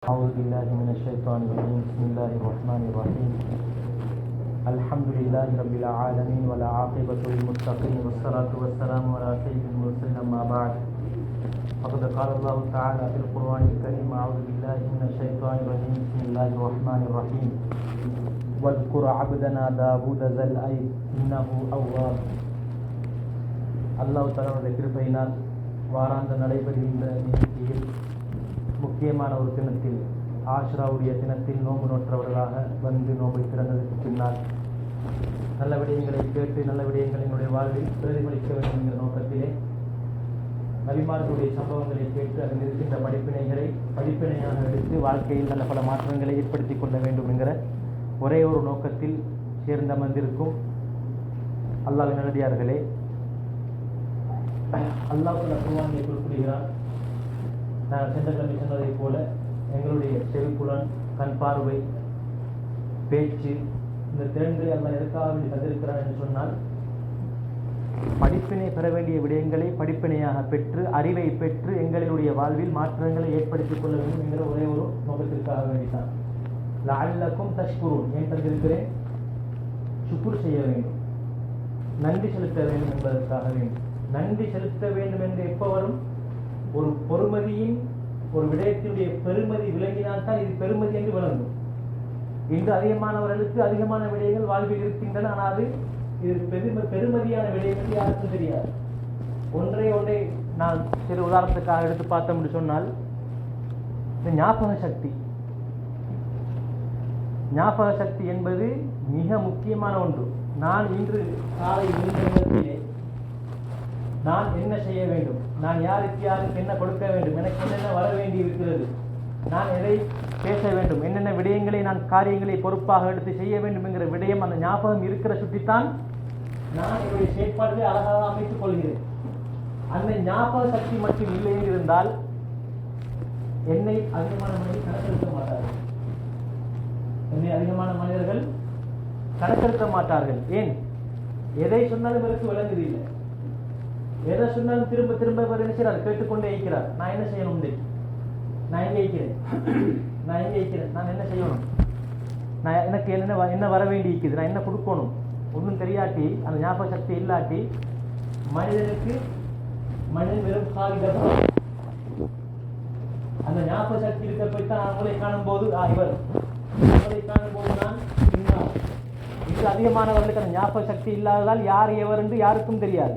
أعوذ بالله من الشيطان الرجيم. بسم الله الرحمن الرحيم. الحمد لله رب العالمين والعاقبة للمتقين والصلاة والسلام على سيد المرسلين أما بعد. فقد قال الله تعالى في القرآن الكريم: أعوذ بالله من الشيطان الرجيم. بسم الله الرحمن الرحيم. واذكر عبدنا داود ذا الأيد إنه أواب. அல்லாஹ் தஆலாவுடைய கிருபையினால் வாராந்த நடைபெறுகின்ற நிகழ்ச்சியில் முக்கியமான ஒரு தினத்தில், ஆஷ்ராவுடைய தினத்தில் நோன்பு நோற்றவர்களாக வந்து நோன்பை திறந்ததற்கு பின்னால் நல்ல விடயங்களை கேட்டு நல்ல விடயங்களினுடைய வாழ்வில் பிரதிபலிக்க வேண்டும் என்கிற நோக்கத்திலே நபிமார்களுடைய சம்பவங்களை கேட்டு அதில் இருக்கின்ற படிப்பினைகளை படிப்பினையாக எடுத்து வாழ்க்கையில் நல்ல பல மாற்றங்களை ஏற்படுத்திக் கொள்ள வேண்டும் என்கிற ஒரே ஒரு நோக்கத்தில் சேர்ந்தமர்ந்திருக்கும் அல்லாஹ்வின் நல்லடியார்களே, அல்லாஹ் குர்ஆனிலே குறிப்பிடுகிறார், நான் சென்ற கிழமை சொன்னதைப் போல எங்களுடைய செவிப்புலன், கண் பார்வை, பேச்சு, இந்த திறன்களை அல்லாஹ் எதற்காக தந்திருக்கிறார் என்று சொன்னால், படிப்பினை பெற வேண்டிய விடயங்களை படிப்பினையாக பெற்று அறிவை பெற்று எங்களுடைய வாழ்வில் மாற்றங்களை ஏற்படுத்திக் கொள்ள வேண்டும் என்கிற ஒரே ஒரு நோக்கத்திற்காக வேண்டித்தான். லஅல்லக்கும் தஷ்குரூன், ஏன் தந்திருக்கிறேன்? சுக்குர் செய்ய வேண்டும், நன்றி செலுத்த வேண்டும் என்பதற்காக வேண்டும். நன்றி செலுத்த வேண்டும் என்று எப்போ வரும்? ஒரு பொறுமதியின் ஒரு விடயத்தினுடைய பெருமதி விளங்கினால்தான் இது பெருமதி என்று விளங்கும். இன்று அதிகமானவர்களுக்கு அதிகமான விடயங்கள் வாழ்வில் இருக்கின்றன, ஆனால் அது இது பெருமதியான விடயங்கள் யாருக்கும் தெரியாது. ஒன்றை நான் சிறு உதாரணத்துக்காக எடுத்து பார்த்தோம் என்று சொன்னால், இந்த ஞாபக சக்தி என்பது மிக முக்கியமான ஒன்று. நான் இன்று காலை நேரத்திலே நான் என்ன செய்ய வேண்டும், நான் யாருக்கு என்ன கொடுக்க வேண்டும், எனக்கு என்னென்ன வர வேண்டி இருக்கிறது, நான் எதை பேச வேண்டும், என்னென்ன விடயங்களை நான் காரியங்களை பொறுப்பாக எடுத்து செய்ய வேண்டும் என்கிற விடயம் அந்த ஞாபகம் இருக்கிற சுற்றித்தான் நான் என்னுடைய செயற்பாடுகளை அழகாக அமைத்துக் கொள்கிறேன். அந்த ஞாபக சக்தி மட்டும் இல்லை என்றிருந்தால் என்னை அதிகமான மனிதர்கள் கணக்கெடுக்க மாட்டார்கள். ஏன்? எதை சொன்னாலும் எனக்கு விளங்குதில்லை. எதை சொன்னாலும் திரும்ப திரும்ப நினைச்சார், கேட்டுக்கொண்டே இருக்கிறார். நான் என்ன செய்யணும்? நான் எங்கே இருக்கிறேன்? நான் என்ன செய்யணும்? எனக்கு என்ன வர வேண்டி இருக்குது? நான் என்ன கொடுக்கணும்? ஒன்றும் தெரியாட்டி, அந்த ஞாபக சக்தி இல்லாட்டி மனிதன் வெறும் காகிதம். அந்த ஞாபக சக்தி இருக்க போய்த்தான் அவங்களை காணும் போது இவர், அவங்களை காணும் போது நான் இது அதிகமானவர்களுக்கு அந்த ஞாபக சக்தி இல்லாததால் யார் எவர் என்று யாருக்கும் தெரியாது.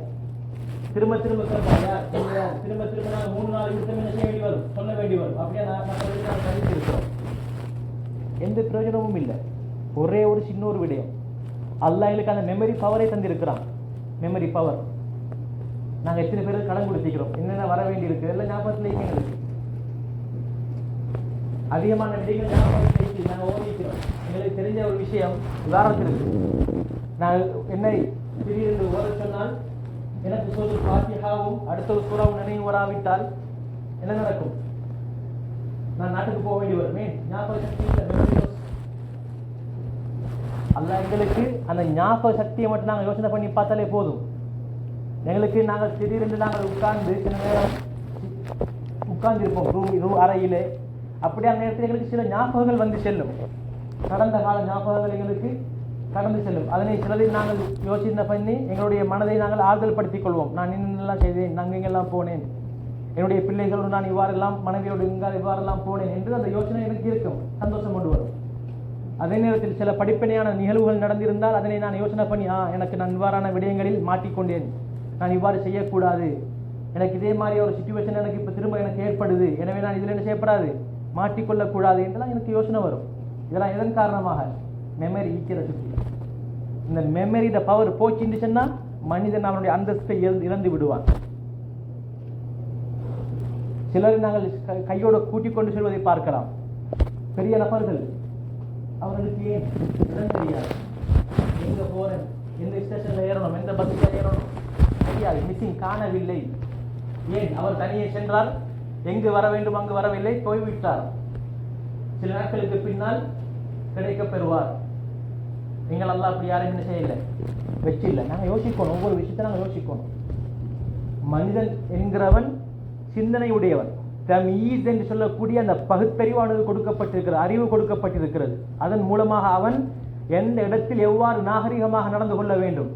திரும்ப திரும்ப நாங்கள் 3-4 நிமிஷம் என்ன செய்ய வேண்டி வரும், சொல்ல வேண்டி வரும். அப்படியே நான் கழித்திருக்கிறோம், எந்த பிரயோஜனமும் இல்லை. ஒரே ஒரு சின்ன ஒரு விடயம், அல்லாஹ் எங்களுக்கு அந்த மெமரி பவரை தந்திருக்கிறான். மெமரி பவர் நாங்கள் எத்தனை பேருக்கு கடன் கொடுத்திக்கிறோம், என்னென்ன வர வேண்டி இருக்கு எல்லாம் ஞாபகத்தில் எங்களுக்கு அதிகமான விடயங்கள் ஞாபகத்தில் நாங்கள் ஓதிக்கிறோம். எங்களுக்கு தெரிஞ்ச ஒரு விஷயம் உதாரணத்திற்கு, நாங்கள் என்னை திடீரென்று ஓத சொன்னால் எனக்கு சூரா ஃபாத்திஹாவும் அடுத்த ஒரு சூறாவும் நினைவு வராவிட்டால் என்ன நடக்கும்? நான் நாட்டுக்கு போக வேண்டி வருமே. ஞாபக சக்தி இல்லை. அல்லாஹ் எங்களுக்கு அந்த ஞாபக சக்தியை மட்டும் நாங்கள் யோசனை பண்ணி பார்த்தாலே போதும். எங்களுக்கு நாங்கள் திடீரென்று நாங்கள் உட்கார்ந்து சில நேரம் உட்கார்ந்திருப்போம் ரூம் அறையிலே. அப்படி அந்த நேரத்தில் எங்களுக்கு சில ஞாபகங்கள் வந்து செல்லும். கடந்த கால ஞாபகங்கள் எங்களுக்கு கடந்து செல்லும். அதனை சிலரில் நாங்கள் யோசனை பண்ணி எங்களுடைய மனதை நாங்கள் ஆறுதல் படுத்திக் கொள்வோம். நான் இன்னெல்லாம் செய்தேன், நாங்கள் இங்கெல்லாம் போனேன், என்னுடைய பிள்ளைகளோடு நான் இவ்வாறெல்லாம், மனைவியோடு இவ்வாறெல்லாம் போனேன் என்று அந்த யோசனை எனக்கு இருக்கும், சந்தோஷம் கொண்டு வரும். அதே நேரத்தில் சில படிப்பினையான நிகழ்வுகள் நடந்திருந்தால் அதனை நான் யோசனை பண்ணி எனக்கு நான் இவ்வாறான விடயங்களில் மாட்டிக்கொண்டேன், நான் இவ்வாறு செய்யக்கூடாது, எனக்கு இதே மாதிரி ஒரு சிச்சுவேஷன் எனக்கு இப்போ திரும்ப எனக்கு ஏற்படுது, எனவே நான் இதில் என்ன செய்யப்படாது, மாட்டிக்கொள்ளக்கூடாது என்றெல்லாம் எனக்கு யோசனை வரும். இதெல்லாம் எதன் காரணமாக? மெமரி ஈக்கிற சுற்றி. இந்த மெமரி பவர் போச்சுன்னு சொன்னா மனிதன் அவனுடைய அந்தஸ்தை இழந்து விடுவான். சிலர் நாங்கள் கையோடு கூட்டிக் கொண்டு செல்வதை பார்க்கலாம். பெரிய நபர்கள், அவர்களுக்கு ஏன் இடம் தெரியாது, எங்க போறேன், எந்த ஸ்டேஷன்ல ஏறணும், எந்த பஸ்ல ஏறணும் தெரியாது, மிஸ்ஸிங் காணவில்லை. ஏன்? அவர் தனியே சென்றார், எங்கு வர வேண்டும் அங்கு வரவில்லை, போய்விட்டார். சில நாட்களுக்கு பின்னால் கிடைக்க பெறுவார். நீங்கள் எல்லாம் அப்படி யாரும் என்ன செய்யலை, வச்சில்லை. நாங்கள் யோசிக்கணும், ஒவ்வொரு விஷயத்தை நாங்கள் யோசிக்கணும். மனிதன் என்கிறவன் சிந்தனை உடையவன். தமீஸ் என்று சொல்லக்கூடிய அந்த பகுத்தறிவானது கொடுக்கப்பட்டிருக்கிறது, அறிவு கொடுக்கப்பட்டிருக்கிறது. அதன் மூலமாக அவன் எந்த இடத்தில் எவ்வாறு நாகரிகமாக நடந்து கொள்ள வேண்டும்,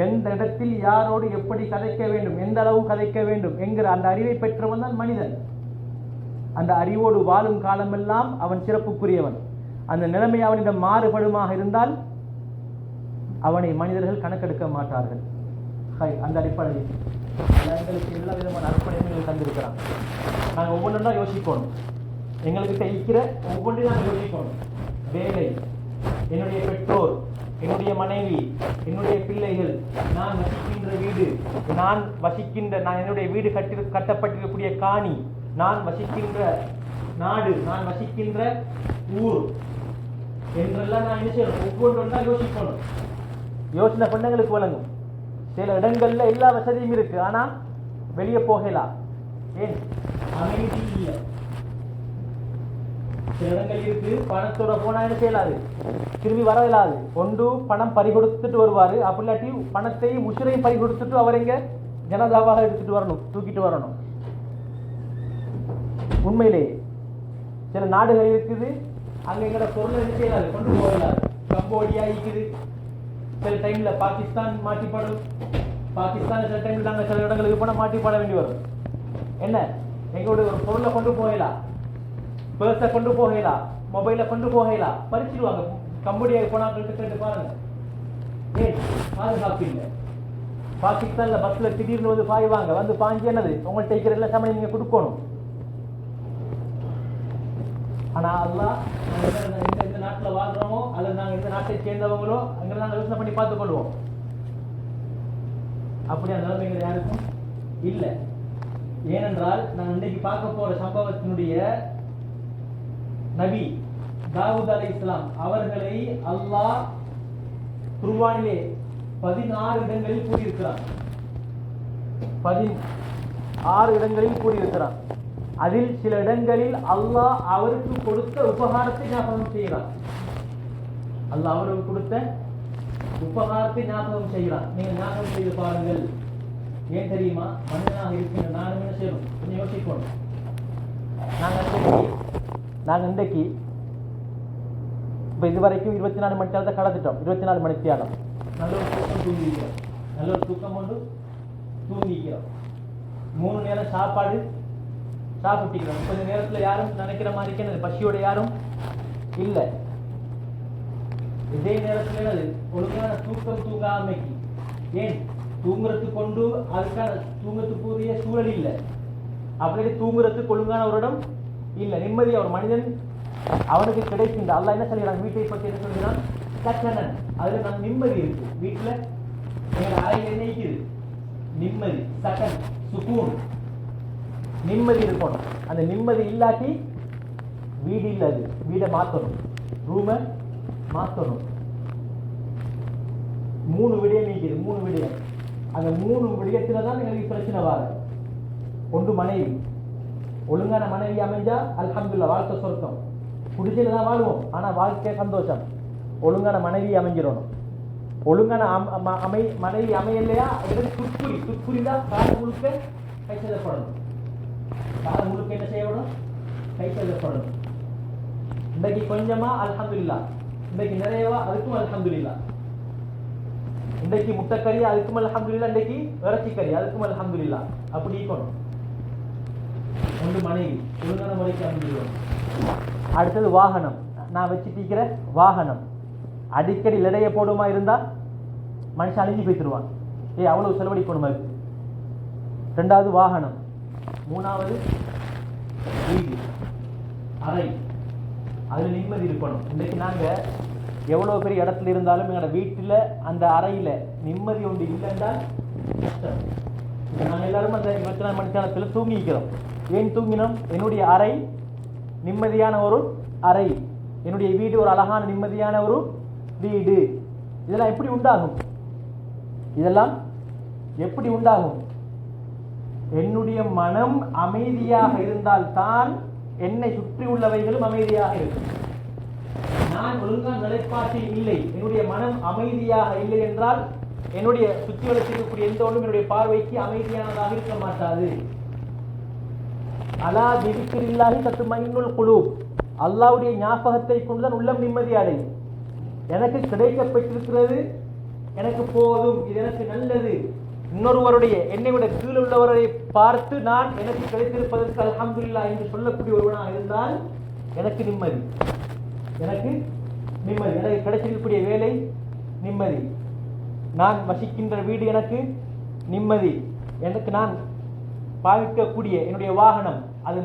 எந்த இடத்தில் யாரோடு எப்படி கதைக்க வேண்டும், எந்த அளவு கதைக்க வேண்டும் என்கிற அந்த அறிவை பெற்றவன் தான் மனிதன். அந்த அறிவோடு வாழும் காலமெல்லாம் அவன் சிறப்புக்குரியவன். அந்த நிலைமை அவனிடம் மாறுபடுமாக இருந்தால் அவனை மனிதர்கள் கணக்கெடுக்க மாட்டார்கள். அந்த அடிப்படையில் எங்களுக்கு எல்லா விதமான அர்ப்பணிகள் தந்திருக்கிறான். நாங்கள் ஒவ்வொன்றா யோசிக்கணும். எங்கள்கிட்ட இருக்கிற ஒவ்வொன்றையும் நாங்கள் யோசிக்கணும். வேலை, என்னுடைய பெற்றோர், என்னுடைய மனைவி, என்னுடைய பிள்ளைகள், நான் வசிக்கின்ற வீடு, நான் என்னுடைய வீடு கட்டப்பட்டிருக்கக்கூடிய காணி, நான் வசிக்கின்ற நாடு, நான் வசிக்கின்ற ஊர் என்றெல்லாம் நான் என்ன செய்யணும்? ஒவ்வொன்றா யோசிக்கணும். யோசனை பண்ணங்களுக்கு வழங்கும். சில இடங்கள்ல எல்லா வசதியும் இருக்கு, ஆனா வெளியே போகலாம். ஏன்? அமைதி இல்லை. சில இடங்கள் இருக்கு, பணத்தோட போனா என்ன செய்யலாது, திரும்பி வர இயலாது. ஒன்று பணம் பறிகொடுத்துட்டு வருவாரு, அப்படில்லாட்டி பணத்தையும் உசுரையும் பறிகொடுத்துட்டு அவர் எங்க ஜனதாவாக எடுத்துட்டு வரணும், தூக்கிட்டு வரணும். உண்மையிலே சில நாடுகள் இருக்குது, அங்க எங்கட பொருளை என்ன செய்யலாது, கொண்டு போகலாது. கம்போடியா இருக்குது, சில டைம்ல பாகிஸ்தான் மாட்டிப்படும். பாகிஸ்தான் சில டைம்ல நாங்கள் சில இடங்களுக்கு போனால் மாட்டிப்பட வேண்டி வரும். என்ன, எங்களுடைய ஒரு பொருளை கொண்டு போகலாம், பர்ஸை கொண்டு போகலாம், மொபைலை கொண்டு போகலாம், பறிச்சிடுவாங்க. கம்போடியாவுக்கு போனால் கேட்டு பாருங்க. ஏன்? பாதுகாப்பு இல்லை. பாகிஸ்தான்ல பஸ்ல திடீர்னு வந்து பாய்வாங்க, வந்து பாஞ்சு என்னது உங்கள்கிட்ட இருக்கிற எல்லா சமயம் நீங்க கொடுக்கணும். ஆனா அல்லாஹ் இந்த நாட்டில் வாழ்றோமோ அல்லது நாங்கள் இந்த நாட்டை சேர்ந்தவங்களோ அங்கே நாங்கள் யோசனை பண்ணி பார்த்துக் கொள்வோம். அப்படியா நிலைமைகள் யாருக்கும் இல்லை. ஏனென்றால் நான் இன்றைக்கு பார்க்க போற சம்பவத்தினுடைய நபி தாவூத் அலைஹிஸ்ஸலாம் அவர்களை அல்லாஹ் குர்ஆனிலே 16 இடங்களில் கூறியிருக்கிறார். 16 இடங்களில் கூறியிருக்கிறார். அதில் சில இடங்களில் அல்லாஹ் அவருக்கு கொடுத்த உபகாரத்தை ஞாபகம் செய்கிறார். அல்லாஹ் அவருக்கு கொடுத்த உபகாரத்தை ஞாபகம் செய்கிறார். நீங்க ஞாபகம் செய்து பாருங்கள். ஏன் தெரியுமா? மனிதனாக இருக்கின்ற நானும் என்ன செய்யணும், கொஞ்சம் யோசிக்கணும். நாங்கள் இன்றைக்கு இப்போ இதுவரைக்கும் 24 மணி நேரத்தை கடந்துட்டோம். 24 மணி நேரம் நல்ல ஒரு தூக்கம் தூங்கிக்கிறோம், நல்ல ஒரு தூக்கம் கொண்டு தூங்கிக்கிறோம். 3 நேரம் சாப்பாடு சாப்பிட்டுக்கிறோம். கொஞ்சம் நேரத்தில் யாரும் நினைக்கிற மாதிரி பசியோட யாரும் இல்லை. இதே நேரத்தில் என்னது ஒழுங்கான தூக்கம் தூங்காமைக்கு. ஏன்? தூங்குறதுக்கு கொண்டு அதுக்கான தூங்கத்துக்குரிய சூழல் இல்லை. அப்படியே தூங்குறதுக்கு ஒழுங்கான ஒரு இடம் இல்லை. நிம்மதியா ஒரு மனிதன் அவனுக்கு கிடைக்கின்ற அல்லாஹ் என்ன சொல்கிறான், வீட்டை பற்றி என்ன சொல்கிறான், சக்கனன். அதுல நான் நிம்மதி இருக்கு. வீட்டுல எங்க அறையில் என்ன இருக்குது? நிம்மதி, சக்கன், சுகூன், நிம்மதி இருக்கணும். அந்த நிம்மதி இல்லாட்டி வீடு இல்லை. அது வீடை மாற்றணும், ரூமை மாற்றணும். 3 விடயம் இருக்குது. 3 விடயம். அந்த 3 விடயத்துல தான் எங்களுக்கு பிரச்சனை வர. ஒன்று மனைவி. ஒழுங்கான மனைவி அமைஞ்சா அல்ஹம்துலில்லாஹ், வாழ்க்கை சொர்க்கம். குடிசையில தான் வாழ்வோம், ஆனா வாழ்க்கை சந்தோஷம். ஒழுங்கான மனைவி அமைஞ்சிடணும். ஒழுங்கான மனைவி அமையலையா துப்புரி தான் காலம் முழுக்க கை செல்லப்படணும். காலம் முழுக்க என்ன செய்யப்படும்? கை செல்லப்படணும். இன்றைக்கு கொஞ்சமா அல்ஹம்துலில்லாஹ், இன்றைக்கு நிறையவா அதுக்கும் அல்ஹம்துலில்லாஹ். இன்றைக்கு முட்டைக்கறி அதுக்கும் அல்ஹம்துலில்லாஹ், இன்றைக்கு இறைச்சிக்கறி அதுக்கும் அல்ஹம்துலில்லாஹ். அப்படி இருக்கணும். ஒன்று மனைவி ஒழுங்கான முறைக்கு அமைஞ்சிடணும். அடுத்தது வாகனம். நான் வச்சுட்டிருக்கிற வாகனம் அடிக்கடி இடையே போடுமா இருந்தா மனுஷன் அழிஞ்சு போய்த்துருவான். அவ்வளவு செலவழிக்கணுமா இருக்கு. 2வது வாகனம். 3வது வீடு, அறை. அதில் நிம்மதி இருக்கணும். இன்றைக்கு நாங்கள் எவ்வளோ பெரிய இடத்துல இருந்தாலும் எங்களோட வீட்டில் அந்த அறையில் நிம்மதி ஒன்று இல்லைன்றால் கஷ்டம். நாங்கள் எல்லாரும் அந்த 24 மணி நேரத்தில் தூங்கிக்கிறோம். ஏன் தூங்கினோம்? என்னுடைய அறை நிம்மதியான ஒரு அறை, என்னுடைய வீடு ஒரு அழகான நிம்மதியான ஒரு வீடு. இதெல்லாம் எப்படி உண்டாகும்? இதெல்லாம் எப்படி உண்டாகும்? என்னுடைய மனம் அமைதியாக இருந்தால் தான் என்னை சுற்றி உள்ளவைகளும் அமைதியாக இருக்கும். நான் ஒழுங்கான நிலைப்பாட்டில் இல்லை, என்னுடைய மனம் அமைதியாக இல்லை என்றால் என்னுடைய சுற்றி வளர்ச்சிருக்கக்கூடிய எந்த ஒன்றும் என்னுடைய பார்வைக்கு அமைதியானதாக இருக்க மாட்டாது. அலா பிதிக்ரில்லாஹி தத்மைனுல் குலூப், அல்லாஹ்வுடைய ஞாபகத்தை கொண்டுதான் உள்ளம் நிம்மதி அடையும். எனக்கு கிடைக்கப்பட்டிருக்கிறது, எனக்கு போதும், இது எனக்கு நல்லது, இன்னொருவருடைய என்னை விட கீழ் உள்ளவரை பார்த்து நான் எனக்கு கிடைத்திருப்பதற்கு அல்ஹம்துலில்லாஹ் என்று சொல்லக்கூடிய ஒருவனாக இருந்தால் எனக்கு நிம்மதி, எனக்கு நிம்மதி, எனக்கு கிடைச்சிருக்கக்கூடிய வேலை நிம்மதி, நான் வசிக்கின்ற வீடு எனக்கு நிம்மதி, எனக்கு நான் பாவிக்கக்கூடிய என்னுடைய வாகனம் அது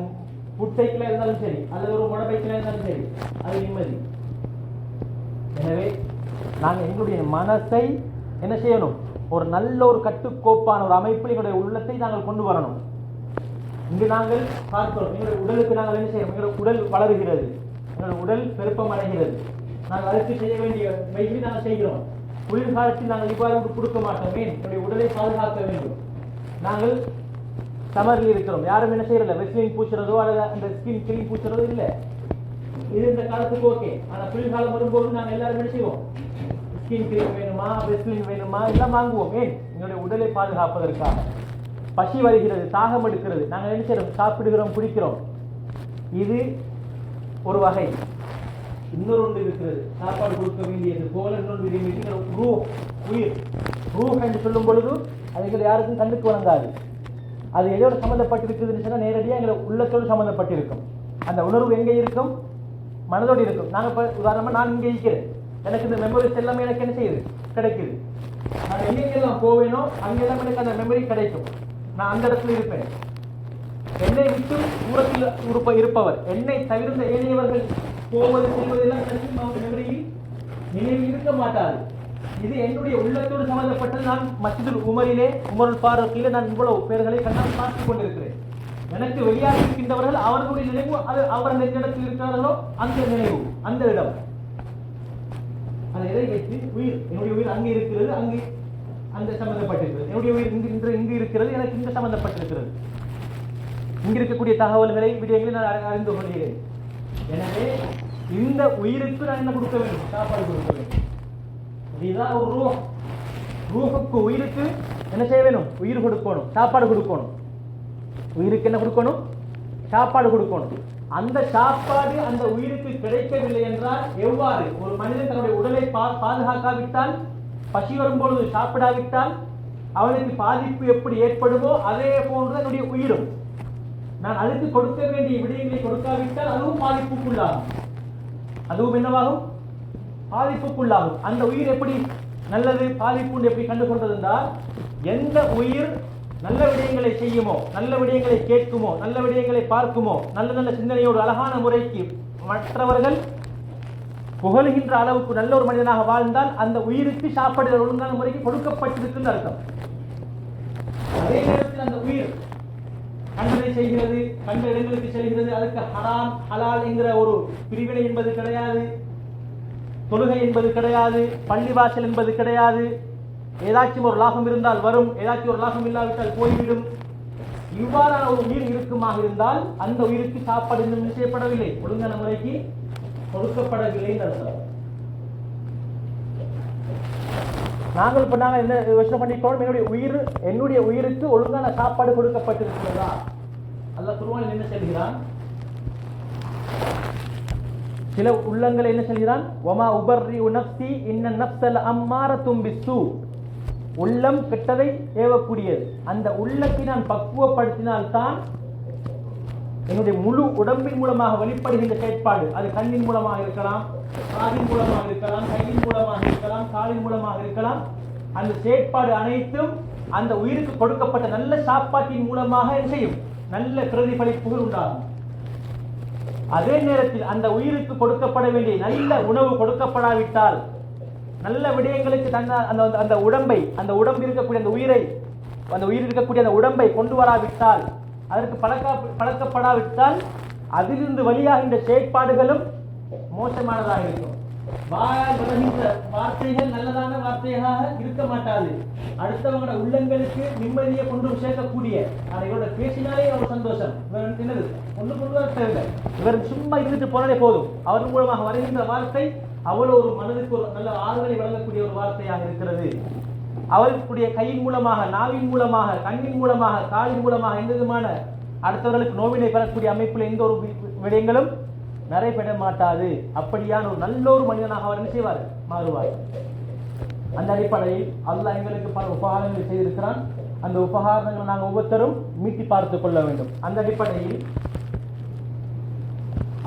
ஃபுட் சைக்கிளாக இருந்தாலும் சரி அல்லது ஒரு மோட்டார் பைக்கில் இருந்தாலும் சரி அது நிம்மதி. எனவே நாங்கள் எங்களுடைய மனசை என்ன செய்யணும், ஒரு நல்ல ஒரு கட்டுக்கோப்பான ஒரு அமைப்பில் எங்களுடைய உள்ளத்தை நாங்கள் கொண்டு வரணும். இங்கு நாங்கள் பார்க்கிறோம், எங்களுடைய உடலுக்கு நாங்கள் என்ன செய்யணும், எங்களுடைய உடல் வளருகிறது, எங்களுடைய உடல் பெருப்பம் அடைகிறது, நாங்கள் அதற்கு செய்ய வேண்டிய வகையில் நாங்கள் செய்கிறோம். குளிர்காலத்தில் நாங்கள் இவ்வாறு கொடுக்க மாட்டோம், ஏன் என்னுடைய உடலை பாதுகாக்க வேண்டும். நாங்கள் சமரில் இருக்கிறோம், யாரும் என்ன செய்யறதில்ல, வெஸ்லின் பூச்சுறதோ அல்லது அந்த ஸ்கின் கிளீன் பூச்சுறதோ இல்லை, இது இந்த காலத்துக்கு ஓகே. ஆனால் குளிர்காலம் வரும்போது நாங்கள் எல்லாரும் என்ன செய்வோம், ஸ்கின் கிரீம் வேணுமா வெஸ்லின் வேணுமா எல்லாம் வாங்குவோம், ஏன் எங்களுடைய உடலை பாதுகாப்பதற்காக. பசி வருகிறது, தாகம் எடுக்கிறது, நாங்கள் என்ன செய்யறோம், சாப்பிடுகிறோம், குடிக்கிறோம், இது ஒரு வகை. இன்னொரு ஒன்று இருக்கிறது, சாப்பாடு கொடுக்க வேண்டியது போல இன்னொன்று ரூ, உயிர். ரூ என்று சொல்லும் பொழுது அதுகள் யாருக்கும் கண்ணுக்கு வழங்காது, அது எதோடு சம்மந்தப்பட்டிருக்குதுன்னு சொன்னால் நேரடியாக எங்களை உள்ளத்தோடு சம்மந்தப்பட்டிருக்கும். அந்த உணர்வு எங்கே இருக்கும், மனதோடு இருக்கும். நாங்கள் இப்போ உதாரணமாக நான் இங்கே இருக்கிறேன், எனக்கு இந்த மெமரிஸ் எல்லாமே எனக்கு என்ன செய்யுது, கிடைக்குது. நான் எங்கெங்கெல்லாம் போவேனோ அங்கெல்லாம் எனக்கு அந்த மெமரி கிடைக்கும், நான் அந்த இடத்துல இருப்பேன். என்னை விட்டு தூரத்தில் இருப்பவர், என்னை தவிர்ந்த ஏனையவர்கள் போவது செல்வதெல்லாம் கிடைக்கும் மெமரியில் நினைவில் இருக்க மாட்டாது. இது என்னுடைய உள்ளத்தோடு சம்பந்தப்பட்டது. நான் மஸ்ஜிதுல் உமரிலே, உமருல் ஃபாரூக்கிலே நான் இவ்வளவு பேர்களை கண்ணால் பார்த்துக் கொண்டிருக்கிறேன். எனக்கு வெளியாக இருக்கின்றவர்கள் அவர்களுடைய நினைவு, அது அவர்கள் எந்த இடத்தில் இருக்கிறார்களோ அந்த நினைவு, அந்த இடம், அதை எதை வைத்து உயிர், என்னுடைய உயிர் அங்கே இருக்கிறது, அங்கே அந்த சம்பந்தப்பட்டிருக்கிறது, என்னுடைய உயிர் இங்கு இருக்கிறது, எனக்கு இங்கு சம்பந்தப்பட்டிருக்கிறது. இங்கு இருக்கக்கூடிய தகவல்களை விடயங்களை நான் அறிந்து கொள்கிறேன். எனவே இந்த உயிருக்கு நான் என்ன கொடுக்க வேண்டும், சாப்பாடு கொடுக்க வேண்டும். இதுதான் ஒரு ரூஹ். ரூஹுக்கு, உயிருக்கு என்ன செய்ய வேணும், உயிர் கொடுக்கணும், சாப்பாடு கொடுக்கணும். உயிருக்கு என்ன கொடுக்கணும், சாப்பாடு கொடுக்கணும். அந்த சாப்பாடு அந்த உயிருக்கு கிடைக்கவில்லை என்றால் எவ்வாறு ஒரு மனிதன் தன்னுடைய உடலை பாதுகாக்காவிட்டால், பசி வரும்பொழுது சாப்பிடாவிட்டால் அவனுக்கு பாதிப்பு எப்படி ஏற்படுமோ அதே போன்று என்னுடைய உயிரும், நான் அதுக்கு கொடுக்க வேண்டிய விடயங்களை கொடுக்காவிட்டால் அதுவும் பாதிப்புக்குள்ளாகும். அதுவும் என்னவாகும், பாதிப்புக்குள்ளாகும். அந்த உயிர் எப்படி நல்லது பாதிப்பு எப்படி கண்டுகொண்டது என்றால், எந்த உயிர் நல்ல விடயங்களை செய்யுமோ, நல்ல விடயங்களை கேட்குமோ, நல்ல விடயங்களை பார்க்குமோ, நல்ல நல்ல சிந்தனையோடு அழகான முறைக்கு மற்றவர்கள் புகழுகின்ற அளவுக்கு நல்ல ஒரு மனிதனாக வாழ்ந்தால் அந்த உயிருக்கு சாப்பாடு ஒழுங்கான முறைக்கு கொடுக்கப்பட்டிருக்குன்னு அர்த்தம். அதே நேரத்தில் அந்த உயிர் கண்டதை செய்கிறது, கண்ட இடங்களுக்கு செல்கிறது, அதுக்கு ஹராம் ஹலால் என்கிற ஒரு பிரிவினை என்பது கிடையாது, தொழுகை என்பது கிடையாது, பள்ளிவாசல் என்பது கிடையாது. ஏதாச்சும் ஒரு லாபம் இருந்தால் வரும், ஏதாச்சும் ஒரு லாபம் இல்லாவிட்டால் போய்விடும். இவ்வாறான ஒரு உயிர் இருக்குமாக இருந்தால் அந்த உயிருக்கு சாப்பாடு இன்னும் செய்யப்படவில்லை, ஒழுங்கான முறைக்கு கொடுக்கப்படவில்லை என்று அர்த்தம். நாங்கள் இப்ப நாங்கள் என்ன யோசனை பண்ணிக்கணும், என்னுடைய உயிருக்கு ஒழுங்கான சாப்பாடு கொடுக்கப்பட்டிருக்கிறதா? அல்லாஹ் குர்ஆனில் என்ன சொல்கிறான், சில உள்ளங்களை என்ன சொல்கிறான், வமா உபர்ரி நஃப்ஸி இன்ன நஃப்ஸல் அம்மாரத்தும் பிஸ்ஸூ, உள்ளம் கெட்டதை ஏவக்கூடியது. அந்த உள்ளத்தை நான் பக்குவப்படுத்தினால்தான் என்னுடைய முழு உடம்பின் மூலமாக வெளிப்படுகின்ற செயற்பாடு, அது கண்ணின் மூலமாக இருக்கலாம், காதின் மூலமாக இருக்கலாம், கையின் மூலமாக இருக்கலாம், காலின் மூலமாக இருக்கலாம், அந்த செயற்பாடு அனைத்தும் அந்த உயிருக்கு கொடுக்கப்பட்ட நல்ல சாப்பாட்டின் மூலமாக என்ன செய்யும், நல்ல பிரதிபலிப்புகள் உண்டாகும். அதே நேரத்தில் அந்த உயிருக்கு கொடுக்கப்பட வேண்டிய நல்ல உணவு கொடுக்கப்படாவிட்டால், நல்ல விடயங்களுக்கு அந்த உடம்பை, அந்த உடம்பு இருக்கக்கூடிய அந்த உயிரை, அந்த உயிர் இருக்கக்கூடிய அந்த உடம்பை கொண்டு வராவிட்டால், அதற்கு பழக்கப்படாவிட்டால் அதிலிருந்து வெளியாகின்ற செயற்பாடுகளும் மோசமானதாக இருக்கும். வாயால் வருகின்ற வார்த்தைகள் நல்லதான வார்த்தையாக இருக்க மாட்டாது. அடுத்தவங்களோட உள்ளங்களுக்கு நிம்மதியை கொண்டு சேர்க்கக்கூடிய, இவரோட பேசினாலே ஒரு சந்தோஷம், இவர் என்னது ஒன்று கொண்டு வர தேவை, இவர் சும்மா இருந்துட்டு போனாலே போதும். அவர் மூலமாக வருகின்ற வார்த்தை அவ்வளோ ஒரு மனதுக்கு ஒரு நல்ல ஆறுதலை வழங்கக்கூடிய ஒரு வார்த்தையாக இருக்கிறது. அவர்களுடைய கையின் மூலமாக, நாவின் மூலமாக, கண்ணின் மூலமாக, காலின் மூலமாக எந்த விதமான அடுத்தவர்களுக்கு நோவினை பெறக்கூடிய அமைப்பில் எந்த ஒரு விடயங்களும் நடைபெற மாட்டாது. அப்படியான ஒரு நல்ல ஒரு மனிதனாக அவர் என்ன செய்வார், மாறுவார். அந்த அடிப்படையில் அல்லாஹ் எங்களுக்கு பல உபகாரங்களை செய்திருக்கிறான். அந்த உபகாரங்களை நாங்கள் ஒவ்வொருத்தரும் மீட்டி பார்த்துக் கொள்ள வேண்டும். அந்த அடிப்படையில்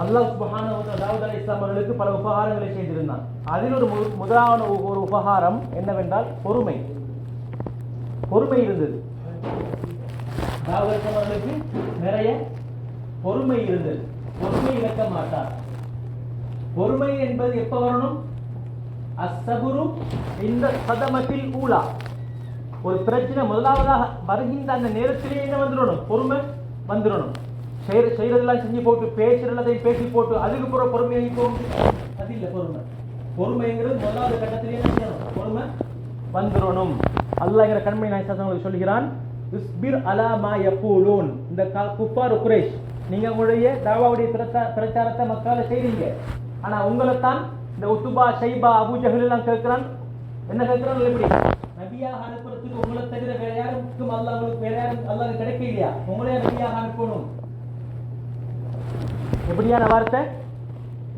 அல்லாஹ் சுப்ஹானஹு வ தஆலா தாவூத் அலைஹிஸ்ஸலாம் அவர்களுக்கு பல உபகாரங்களை செய்திருந்தான். அதில் ஒரு முதலான ஒரு உபகாரம் என்னவென்றால் பொறுமை. பொறுமை இருந்தது. தாவூத் அவர்களுக்கு நிறைய பொறுமை இருந்தது. பொறுமை இழக்க மாட்டார். பொறுமை என்பது எப்ப வரணும்? அஸ்ஸபுரு இந்த சதமத்தில் ஊலா. ஒரு பிரச்சனை முதலாவதாக வருகின்ற அந்த நேரத்திலேயே என்ன வந்துடணும்? பொறுமை வந்துடணும். செய்யறதெல்லாம் செஞ்சு போட்டு பேசுறதை பேசி போட்டு அதுக்கு பிற பொறுமையை போட்டு அது இல்லை பொறுமை. பொறுமைங்கிறது முதலாவது கட்டத்திலேயே என்ன செய்யணும்? பொறுமை வந்துடணும். அல்லாஹ்ங்கிற கண்மை நாயகங்களுக்கு சொல்கிறான், இஸ்பிர் அலா மா யகூலூன். இந்த குஃபார் குரைஷ், நீங்க உங்களுடைய தாவாவுடைய பிரச்சாரத்தை மக்கால செய்றீங்க. ஆனா உங்களை தான் இந்த உத்துபா ஷைபா அபூ ஜஹல் எல்லாம் கேட்கிறான். என்ன கேட்கிறான்? எப்படி நபியாக அனுப்புறதுக்கு உங்களை தவிர வேற யாருக்கும் அல்லாஹ் உங்களுக்கு வேற யாரும் அல்லாஹ் கிடைக்கலையா? உங்களே நபியாக அனுப்பணும். எப்படியான வார்த்தை?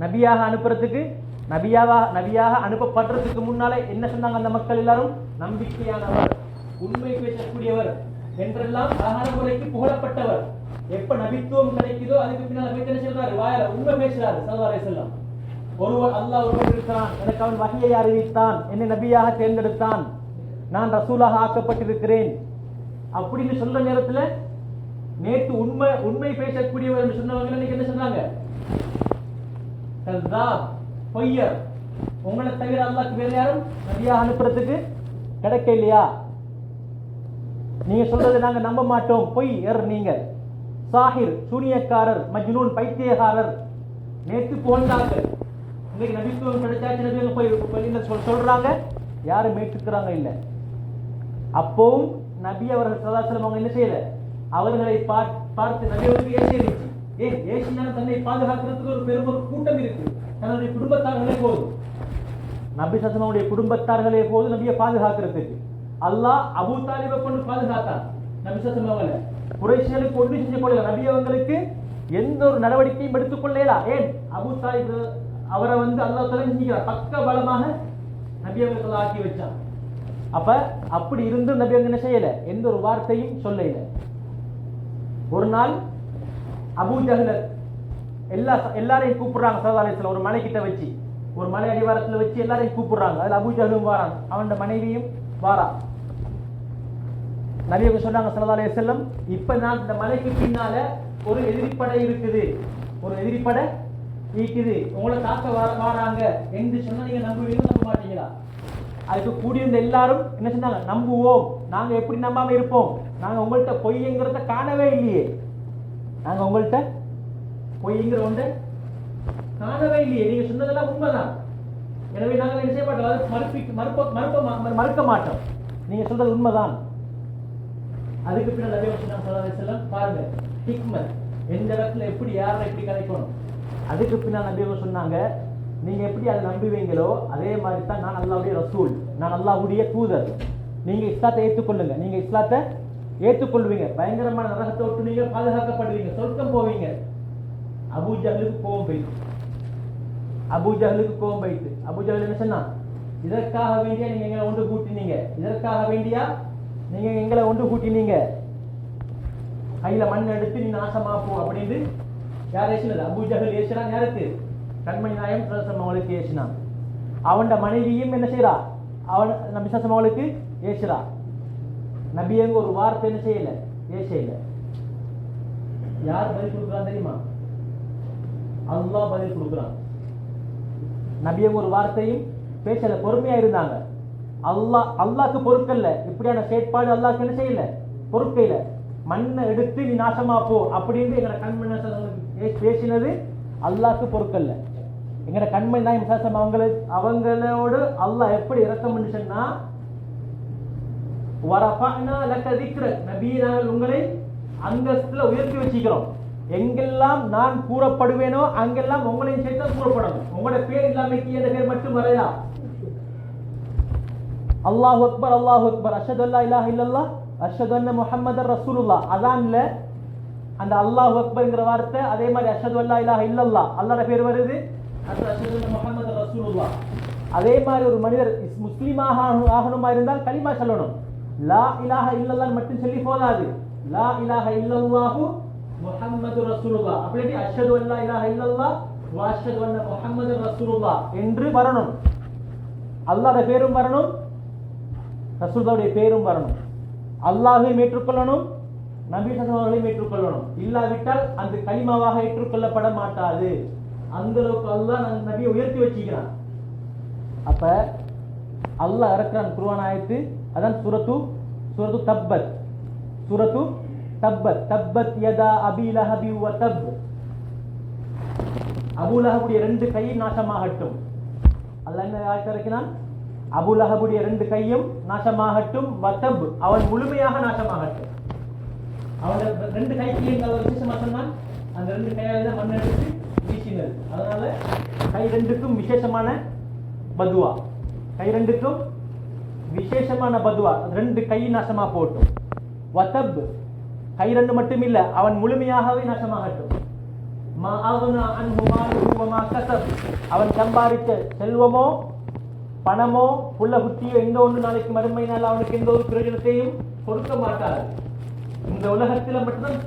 நபியாக அனுப்புறதுக்கு நபியாக அனுப்பப்படுறதுக்கு முன்னாலே என்ன சொன்னாங்க அந்த மக்கள் எல்லாரும்? நம்பிக்கையானவர், உண்மை பேசக்கூடியவர் என்றெல்லாம் அழகான முறைக்கு புகழப்பட்டவர். எப்ப நபித்துவம் கிடைக்குதோ அதுக்கு பின்னால் என்ன சொல்றாரு? வாயால உண்மை பேசுறாரு ஸல்லல்லாஹு அலைஹி வஸல்லம். ஒருவர் அல்லாஹ் ஒருவர் இருக்கிறான், எனக்கு அவன் வஹியை அறிவித்தான், என்னை நபியாக தேர்ந்தெடுத்தான், நான் ரசூலாக ஆக்கப்பட்டிருக்கிறேன் அப்படின்னு சொல்ற நேரத்துல நேற்று உண்மை பேசக்கூடியவர் என்று சொன்னவங்க இன்னைக்கு என்ன சொன்னாங்க? கஸ்ஸாப், பொய்யர். உங்களை தவிர அல்லாஹ்க்கு வேற யாரும் நபியாக அனுப்புறதுக்கு கிடைக்க இல்லையா? நீங்க சொல்றதை நாங்க நம்ப மாட்டோம், பொய்யர் நீங்க. சாஹிர், சூனியக்காரர், மஜ்னூன், பைத்தியகாரர். நேற்று புகழ்ந்தாங்க, இன்னைக்கு நபித்துவம் கிடைச்சாச்சு, நபிகள் போய் சொல்றாங்க, யாரும் ஏற்றுக்கிறாங்க இல்ல. அப்பவும் நபி அவர்கள் ஸல்லல்லாஹு அலைஹி வஸல்லம் அவங்க என்ன செய்யல? அவர்களை பார்த்து நபி அவர்களுக்கு ஏசிருச்சு. ஏன் ஏசினால் தன்னை பாதுகாக்கிறதுக்கு ஒரு பெரும் ஒரு கூட்டம் இருக்கு. தன்னுடைய குடும்பத்தார்களே போதும், நபி ஸல்லல்லாஹு குடும்பத்தார்களே போதும் நபியை பாதுகாக்கிறதுக்கு. அல்லாஹ் அபூ தாலிபை கொண்டு பாதுகாத்தான். நபி ஸல்லல்லாஹு அலைஹி வஸல்லம் குறைஷிகளுக்கு ஒன்று செஞ்சு கொள்ளல, நபி அவங்களுக்கு எந்த ஒரு நடவடிக்கையும் எடுத்துக்கொள்ளல. ஏன்? அபூ தாலிப் அவரை அல்லாஹ் தஆலா செஞ்சுக்கிறார், பக்க பலமாக நபி அவர்களை ஆக்கி வச்சான். அப்ப அப்படி இருந்து நபி அவங்க என்ன செய்யல? எந்த ஒரு வார்த்தையும் சொல்லல. ஒரு நாள் அபூ ஜஹல் எல்லாரையும் கூப்பிடுறாங்க ஸல்லல்லாஹு அலைஹி வஸல்லம். ஒரு மலை கிட்ட வச்சு, ஒரு மலை அடிவாரத்துல வச்சு எல்லாரையும் கூப்பிடுறாங்க. அதுல அபூ ஜஹலும் வாரான், அவனோட மனைவியும் வாரா. நபி அவங்க சொன்னாங்க ஸல்லல்லாஹு அலைஹி வஸல்லம், இப்ப நான் இந்த மலைக்கு பின்னால ஒரு எதிரிப்படை இருக்குது, ஒரு எதிரிப்படை இருக்குது, உங்களை தாக்க வாராங்க என்று சொன்னா நீங்க நம்புவீங்க நம்ப மாட்டீங்களா? அதுக்கு கூடியிருந்த எல்லாரும் என்ன சொன்னாங்க? நம்புவோம். நாங்க எப்படி நம்பாம இருப்போம்? நாங்க உங்கள்கிட்ட பொய்ங்கிறத காணவே இல்லையே, நாங்க உங்கள்கிட்ட பொய்ங்கிற ஒன்றை காணவே இல்லையே, நீங்க சொன்னதெல்லாம் உண்மைதான், எனவே நாங்கள் என்ன செய்ய மாட்டோம், மறுக்க மாட்டோம், நீங்க சொல்றது உண்மைதான். அதுக்கு பின்னால் நபி ஸல்லல்லாஹு அலைஹி வஸல்லம் பாருங்க ஹிக்மத், எந்த இடத்துல எப்படி யாரை எப்படி கதைக்கணும். அதுக்கு பின்னால் நபி சொன்னாங்க, நீங்க எப்படி அதை நம்புவீங்களோ அதே மாதிரி தான் நான் அல்லாஹ்வுடைய ரசூல், நான் அல்லாஹ்வுடைய தூதர். நீங்க இஸ்லாத்தை ஏற்றுக்கொள்ளுங்க, நீங்க இஸ்லாத்தை ஏற்றுக்கொள்வீங்க, பயங்கரமான நரகத்தை விட்டு நீங்க பாதுகாக்கப்படுவீங்க, சொர்க்கம் போவீங்க. அபூ ஜஹலுக்கு கோபம் போயிட்டு, அபூ ஜஹல் என்ன சொன்னா? இதற்காக வேண்டியா நீங்க எங்களை ஒன்று கூட்டினீங்க, இதற்காக வேண்டியா நீங்க எங்களை ஒன்று கூட்டினீங்க, கையில மண் எடுத்து நீ நாசமா போ அப்படின்னு யார் ஏசினது? அபூ ஜஹல் ஏசினான். யாருக்கு? கண்மணி நாயகம் ஸல்லல்லாஹு அலைஹி வஸல்லம் அவங்களுக்கு ஏசினான். அவனோட மனைவியும் என்ன செய்யறா? அவன் நபி ஸல்லல்லாஹு அலைஹி வஸல்லம் அவங்களுக்கு ஏசுறா. நபி எங்க ஒரு வார்த்தை என்ன செய்யல? ஏசையில. யார் பதில் கொடுக்குறான் தெரியுமா? அல்லாஹ் பதில் கொடுக்குறான். நபி எங்க ஒரு வார்த்தையும் பேசல, பொறுமையா இருந்தாங்க. அல்லாஹ்க்கு பொறுக்கல்ல, இப்படியான செயற்பாடு அல்லாஹ்க்கு என்ன செய்யல? பொறுக்கையில. மண்ணை எடுத்து நீ நாசமா போ அப்படின்னு எங்கட கண்மணி பேசினது அல்லாஹ்க்கு பொறுக்கல்ல. எங்கட கண்மணி நாயம் சாசம் அவங்களோடு அல்லாஹ் எப்படி இரக்கம் சொன்னா, வரஃபஅனா லக திக்ரக், நபி நாங்கள் உங்களை அந்தஸ்துல உயர்த்தி வச்சிக்கிறோம். எங்கெல்லாம் நான் கூறப்படுவேனோ அங்கெல்லாம் உங்களையும் சேர்த்து கூறப்படணும். உங்களோட பேர் இல்லாமைக்கு என்ற பேர் மட்டும் வரையா. அல்லாஹு அக்பர், அஷ்ஹது அல்லா இலாஹ இல்லல்லாஹ், அஷ்ஹது அன்ன முஹம்மதர் ரசூலுல்லாஹ். அதான்ல அல்லாஹு அக்பர், அல்லாஹு அக்பர், அஷ்ஹது அல்லா இலாஹ இல்லல்லாஹ், அஷ்ஹது அன்ன முஹம்மதர் ரசூலுல்லாஹ். அல்லாஹு அக்பர், அல்லாஹு அக்பர், அஷ்ஹது அல்லா இலாஹ இல்லல்லாஹ், அஷ்ஹது அன்ன முஹம்மதர் ரசூலுல்லாஹ். அதான்ல அந்த அல்லாஹ் அக்பர்ங்கிற வார்த்தை, அதே மாதிரி அஷ்ஹது அல்லா இலாஹ இல்லல்லாஹ் அல்லாஹ்வுடைய பேர் வருது, அடுத்து அஷ்ஹது அன்ன முஹம்மது ரசூலுல்லாஹ். அதே மாதிரி ஒரு மனிதர் முஸ்லீமாக ஆகணுமா இருந்தால் கலிமா சொல்லணும். லா இலாஹ இல்லல்லாஹ் மட்டும் சொல்லி போதாது. லா இலாஹ இல்லல்லாஹு முஹம்மது ரசூலுல்லாஹ், அப்படி அஷ்ஹது அல்லா இலாஹ இல்லல்லாஹ் வ அஷ்ஹது அன்ன முஹம்மது ரசூலுல்லாஹ் என்று வரணும். அல்லாஹ்வுடைய பேரும் வரணும், ரசூலுல்லாஹ்வுடைய பேரும் வரணும். அல்லாஹ்வையும் ஏற்றுக்கொள்ளணும், நபி ஸல்லல்லாஹு அலைஹி வஸல்லம் ஏற்றுக்கொள்ளணும். இல்லாவிட்டால் அந்த கலிமாவாக ஏற்றுக்கொள்ளப்பட மாட்டாது. அந்த அளவுக்கு அல்லாஹ் நபியை உயர்த்தி வச்சிக்கிறான். அப்ப அல்லாஹ் இறக்குறான் குர்ஆன் ஆயத்து, அதான் சூரத்து தப்பத். சூரத்து தப்பத், தப்பத் யதா அபீ லஹபி வ தப். அபூ லஹபுடைய 2 கையும் நாசமாகட்டும். அல்லாஹ் என்ன ஆயத்து இறக்கினான்? அபூ லஹபுடைய 2 கையும் நாசமாகட்டும், வதப் அவன் முழுமையாக நாசமாகட்டும். அவனோட 2 கைக்கு விசேஷமா சொன்னான், அந்த 2 கையால தான் மண் எடுத்து வீசினது. அதனால கை 2க்கும் விசேஷமான பதுவா, கை 2க்கும் விசேஷமான பதுவா, 2 கை நாசமா போட்டும். வதப் கை 2 மட்டும் இல்ல, அவன் முழுமையாகவே நாசமாகட்டும். மா அக்னா அன்ஹு மாலுஹு வ மா கஸப், அவன் சம்பாதித்த செல்வமோ பணமோ புள்ள புத்தியோ எந்த ஒன்று நாளைக்கு மறுமை நாள் அவனுக்கு எந்த ஒரு பிரயோஜனத்தையும் கொடுக்க மாட்டார். இந்த உலகத்துல மட்டும்தான்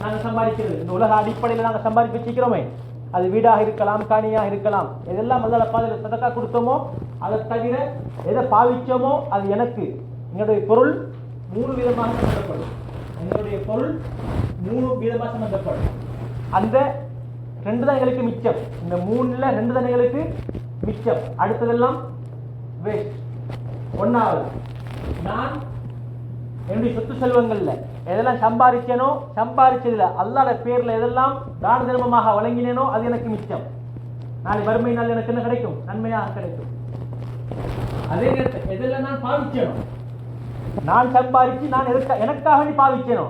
நாங்கள் சம்பாதிக்கிறது, இந்த உலக அடிப்படையில் நாங்கள் சம்பாதிக்க வச்சுக்கிறோமே, அது வீடாக இருக்கலாம், காணியாக இருக்கலாம், எதெல்லாம் அல்லாஹ் பாதையில் சதக்கா கொடுத்தோமோ அதை தவிர எதை பாவிச்சோமோ அது எனக்கு. எங்களுடைய பொருள் 3 விதமாக சம்பந்தப்படும். எங்களுடைய பொருள் 3 விதமாக சம்பந்தப்படும். அந்த 2 தான் எங்களுக்கு மிச்சம். இந்த 3ல 2 தான் எங்களுக்கு மிச்சம். அடுத்ததெல்லாம் வேஸ்ட். 1வது, நான் என்னுடைய சொத்து செல்வங்கள்ல எதெல்லாம் சம்பாதிச்சேனோ, சம்பாதிச்சதுல அல்லாஹ்வுடைய பேர்ல எதெல்லாம் தான தர்மமாக வழங்கினேனோ அது எனக்கு மிச்சம். நாளை வறுமை நாள் எனக்கு என்ன கிடைக்கும்? நன்மையாக கிடைக்கும். அதே நேரத்தில் எதெல்லாம் நான் பாவிச்சேனோ, நான் சம்பாதிச்சு நான் எனக்காக வேண்டி பாவிச்சேனோ,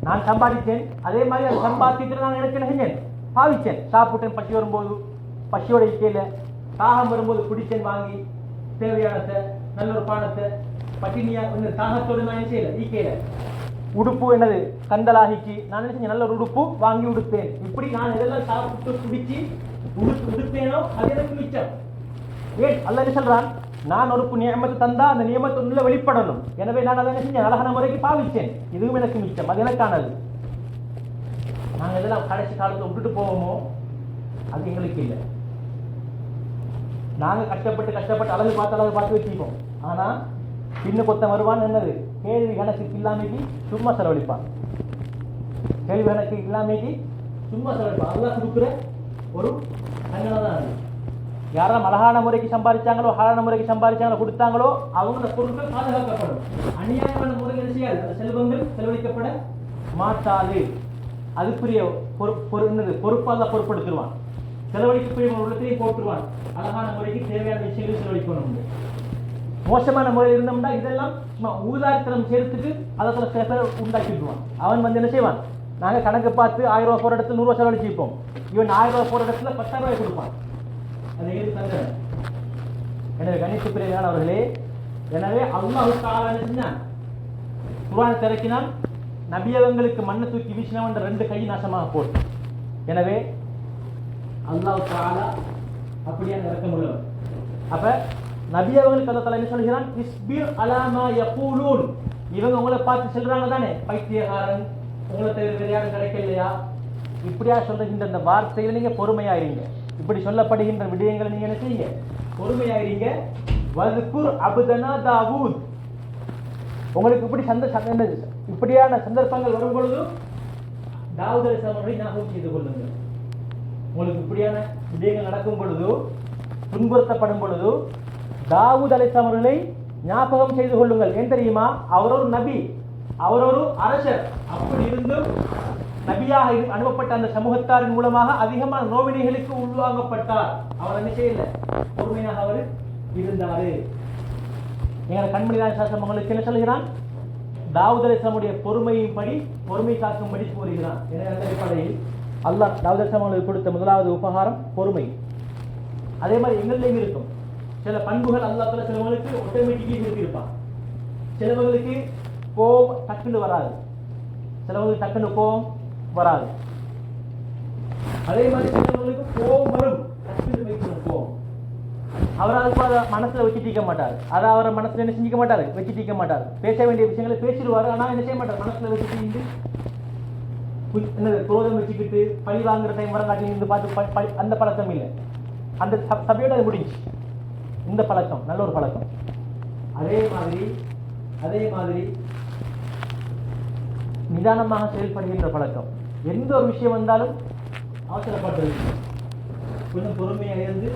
நான் சம்பாதிச்சேன், அதே மாதிரி அதை சம்பாதிச்சுட்டு நான் எனக்கு என்ன செஞ்சேன்? பாவிச்சேன். சாப்பிட்டேன், பசி வரும்போது பசியோட இக்கையில, தாகம் வரும்போது குடிச்சேன் வாங்கி, தேவையானத்தை நல்ல ஒரு பானத்தை பட்டினியா தாகத்தோடு நான் என்ன செய்யல ஈக்கையில. உடுப்பு என்னது கந்தலாகிக்கு நான் என்ன செஞ்சேன்? நல்ல ஒரு உடுப்பு வாங்கி உடுத்தேன். இப்படி நான் எதெல்லாம் சாப்பிட்டு குடிச்சு உடுத்தேனோ அது எனக்கு மிச்சம். ஏன் அல்லாஹ் என்ன சொல்றான்? நான் ஒரு நியமத்தை தந்தா அந்த நியமத்தை உள்ள வெளிப்படணும். எனவே நான் அதை என்ன செஞ்சேன்? அழகான முறைக்கு பாவிச்சேன். இதுவும் எனக்கு மிச்சம், அது எனக்கானது. நாங்கள் எதெல்லாம் கடைசி காலத்தை விட்டுட்டு போவோமோ அது எங்களுக்கு இல்லை. நாங்கள் கஷ்டப்பட்டு அழகு பார்த்து வச்சுப்போம். ஆனா பின்ன கொத்த வருவான் என்னது? கேள்வி கணக்கு இல்லாமைக்கு சும்மா செலவழிப்பான். கேள்வி கணக்கு இல்லாமைக்கு சும்மா செலவழிப்பான். அல்லாஹ் கொடுக்குற ஒரு தண்டனை தான் அது. யாரெல்லாம் அழகான முறைக்கு சம்பாதிச்சாங்களோ, அழகான முறைக்கு சம்பாதிச்சாங்களோ, கொடுத்தாங்களோ அவங்க பொருட்கள் பாதுகாக்கப்படும். அநியாயமான முறையில் என்ன செய்யாது? அந்த செல்வங்கள் செலவழிக்கப்பட மாட்டாது. அதுக்குரிய பொறுப்பாக பொறுப்படுத்திடுவான். செலவழிக்கக்கூடிய உள்ளத்திலையும் போட்டுருவான். அழகான முறைக்கு தேவையான விஷயங்கள் செலவழிக்கணும். மோசமான முறையில் இருந்தோம்னா இதெல்லாம் சும்மா ஊதாரித்தனம் சேர்த்துட்டு அதை சில பேர் உண்டாக்கிடுவான். அவன் என்ன செய்வான்? நாங்கள் கணக்கு பார்த்து 1000 ரூபா போகிற இடத்துல 100 ரூபா செலவழிச்சிப்போம். இவன் 1000 ரூபா போகிற இடத்துல 10,000 ரூபாய் கொடுப்பான். அது ஏது தங்க? எனவே கணித்துப்பிரியானவர்களே, எனவே அல்லாஹ் தஆலா என்ன செஞ்சான்? குர்ஆனை திறக்கினான், நபியவங்களுக்கு மண்ணை தூக்கி வீசினவன் 2 கை நாசமாக போட்டு. எனவே அல்லாஹ் தஆலா அப்படியான இரக்கமுள்ளவன். அப்ப நபியவங்களுக்கு அல்லாஹ் தஆலா என்ன சொல்கிறான்? இஸ்பிர் அலா மா யகூலூன். இவங்க உங்களை பார்த்து சொல்றாங்க தானே, பைத்தியக்காரன், உங்களை தவிர வேறு யாரும் கிடைக்கலையா, இப்படியா சொல்லுகின்ற இந்த வார்த்தையில நீங்க பொறுமையாயிருங்க. இப்படி சொல்லப்படுகின்ற விடயங்களை நீங்க என்ன செய்யுங்க? பொறுமையாயிருங்க. வஸ்குர் அப்தனா தாவூத். உங்களுக்கு இப்படியான சந்தர்ப்பங்கள் வரும் பொழுது தாவூத் அலைஹிஸ்ஸலாம் அவர்களை ஞாபகம் செய்து கொள்ளுங்கள். உங்களுக்கு இப்படியான விடயங்கள் நடக்கும் பொழுது, துன்புறுத்தப்படும் பொழுது தாவூத் அலைஹிஸ்ஸலாம் அவர்களை ஞாபகம் செய்து கொள்ளுங்கள். ஏன் தெரியுமா? அவர் ஒரு நபி, அவர் ஒரு அரசர். அப்படி இருந்தும் நபியாக அனுப்பப்பட்ட அந்த சமூகத்தாரின் மூலமாக அதிகமான நோவினைகளுக்கு உள்வாங்கப்பட்டார். அவர் என்ன செய்யல? பொறுமையாக அவர் இருந்தாரு. எங்களை கண்மணிதான் சாஸ்திரம் உங்களுக்கு என்ன சொல்கிறான்? தாவூத் அலைஹிஸ்ஸலாமுடைய பொறுமையின் படி பொறுமை காக்கும்படி கூறுகிறான். எனவே அந்த அடிப்படையில் அல்லாஹ் தாவூத் அலைஹிஸ்ஸலாம் அவர்களுக்கு கொடுத்த முதலாவது உபகாரம் பொறுமை. அதே மாதிரி எங்களிலேயும் இருக்கும் சில பண்புகள். அல்லாஹ் தஆலா சிலவங்களுக்கு ஆட்டோமேட்டிக்கலி கொடுத்திருப்பான். சிலவங்களுக்கு கோபம் டக்குன்னு வராது, சிலவங்களுக்கு டக்குன்னு கோபம் வராது. அதே மாதிரி சிலவங்களுக்கு கோபம் வரும், கோபம் அவர் அதுக்கு மனசுல வச்சுட்டிக்க மாட்டார். அதை அவரை மனசுல என்ன செஞ்சிக்க மாட்டாரு, வச்சுட்டிக்க மாட்டார். பேச வேண்டிய விஷயங்களை பேசிடுவாரு, ஆனா என்ன செய்ய மாட்டார், மனசுல வச்சுட்டு என்னது குரோதம் வச்சுக்கிட்டு பழி வாங்குற டைம் வரங்காட்டி இருந்து பார்த்து அந்த பழக்கம் இல்லை. அந்த சபையோட அது முடிஞ்சு. இந்த பழக்கம் நல்ல ஒரு பழக்கம். அதே மாதிரி நிதானமாக செயல்படுகின்ற பழக்கம். எந்த ஒரு விஷயம் வந்தாலும் அவசரப்பட்டது, கொஞ்சம் பொறுமையாக இருந்து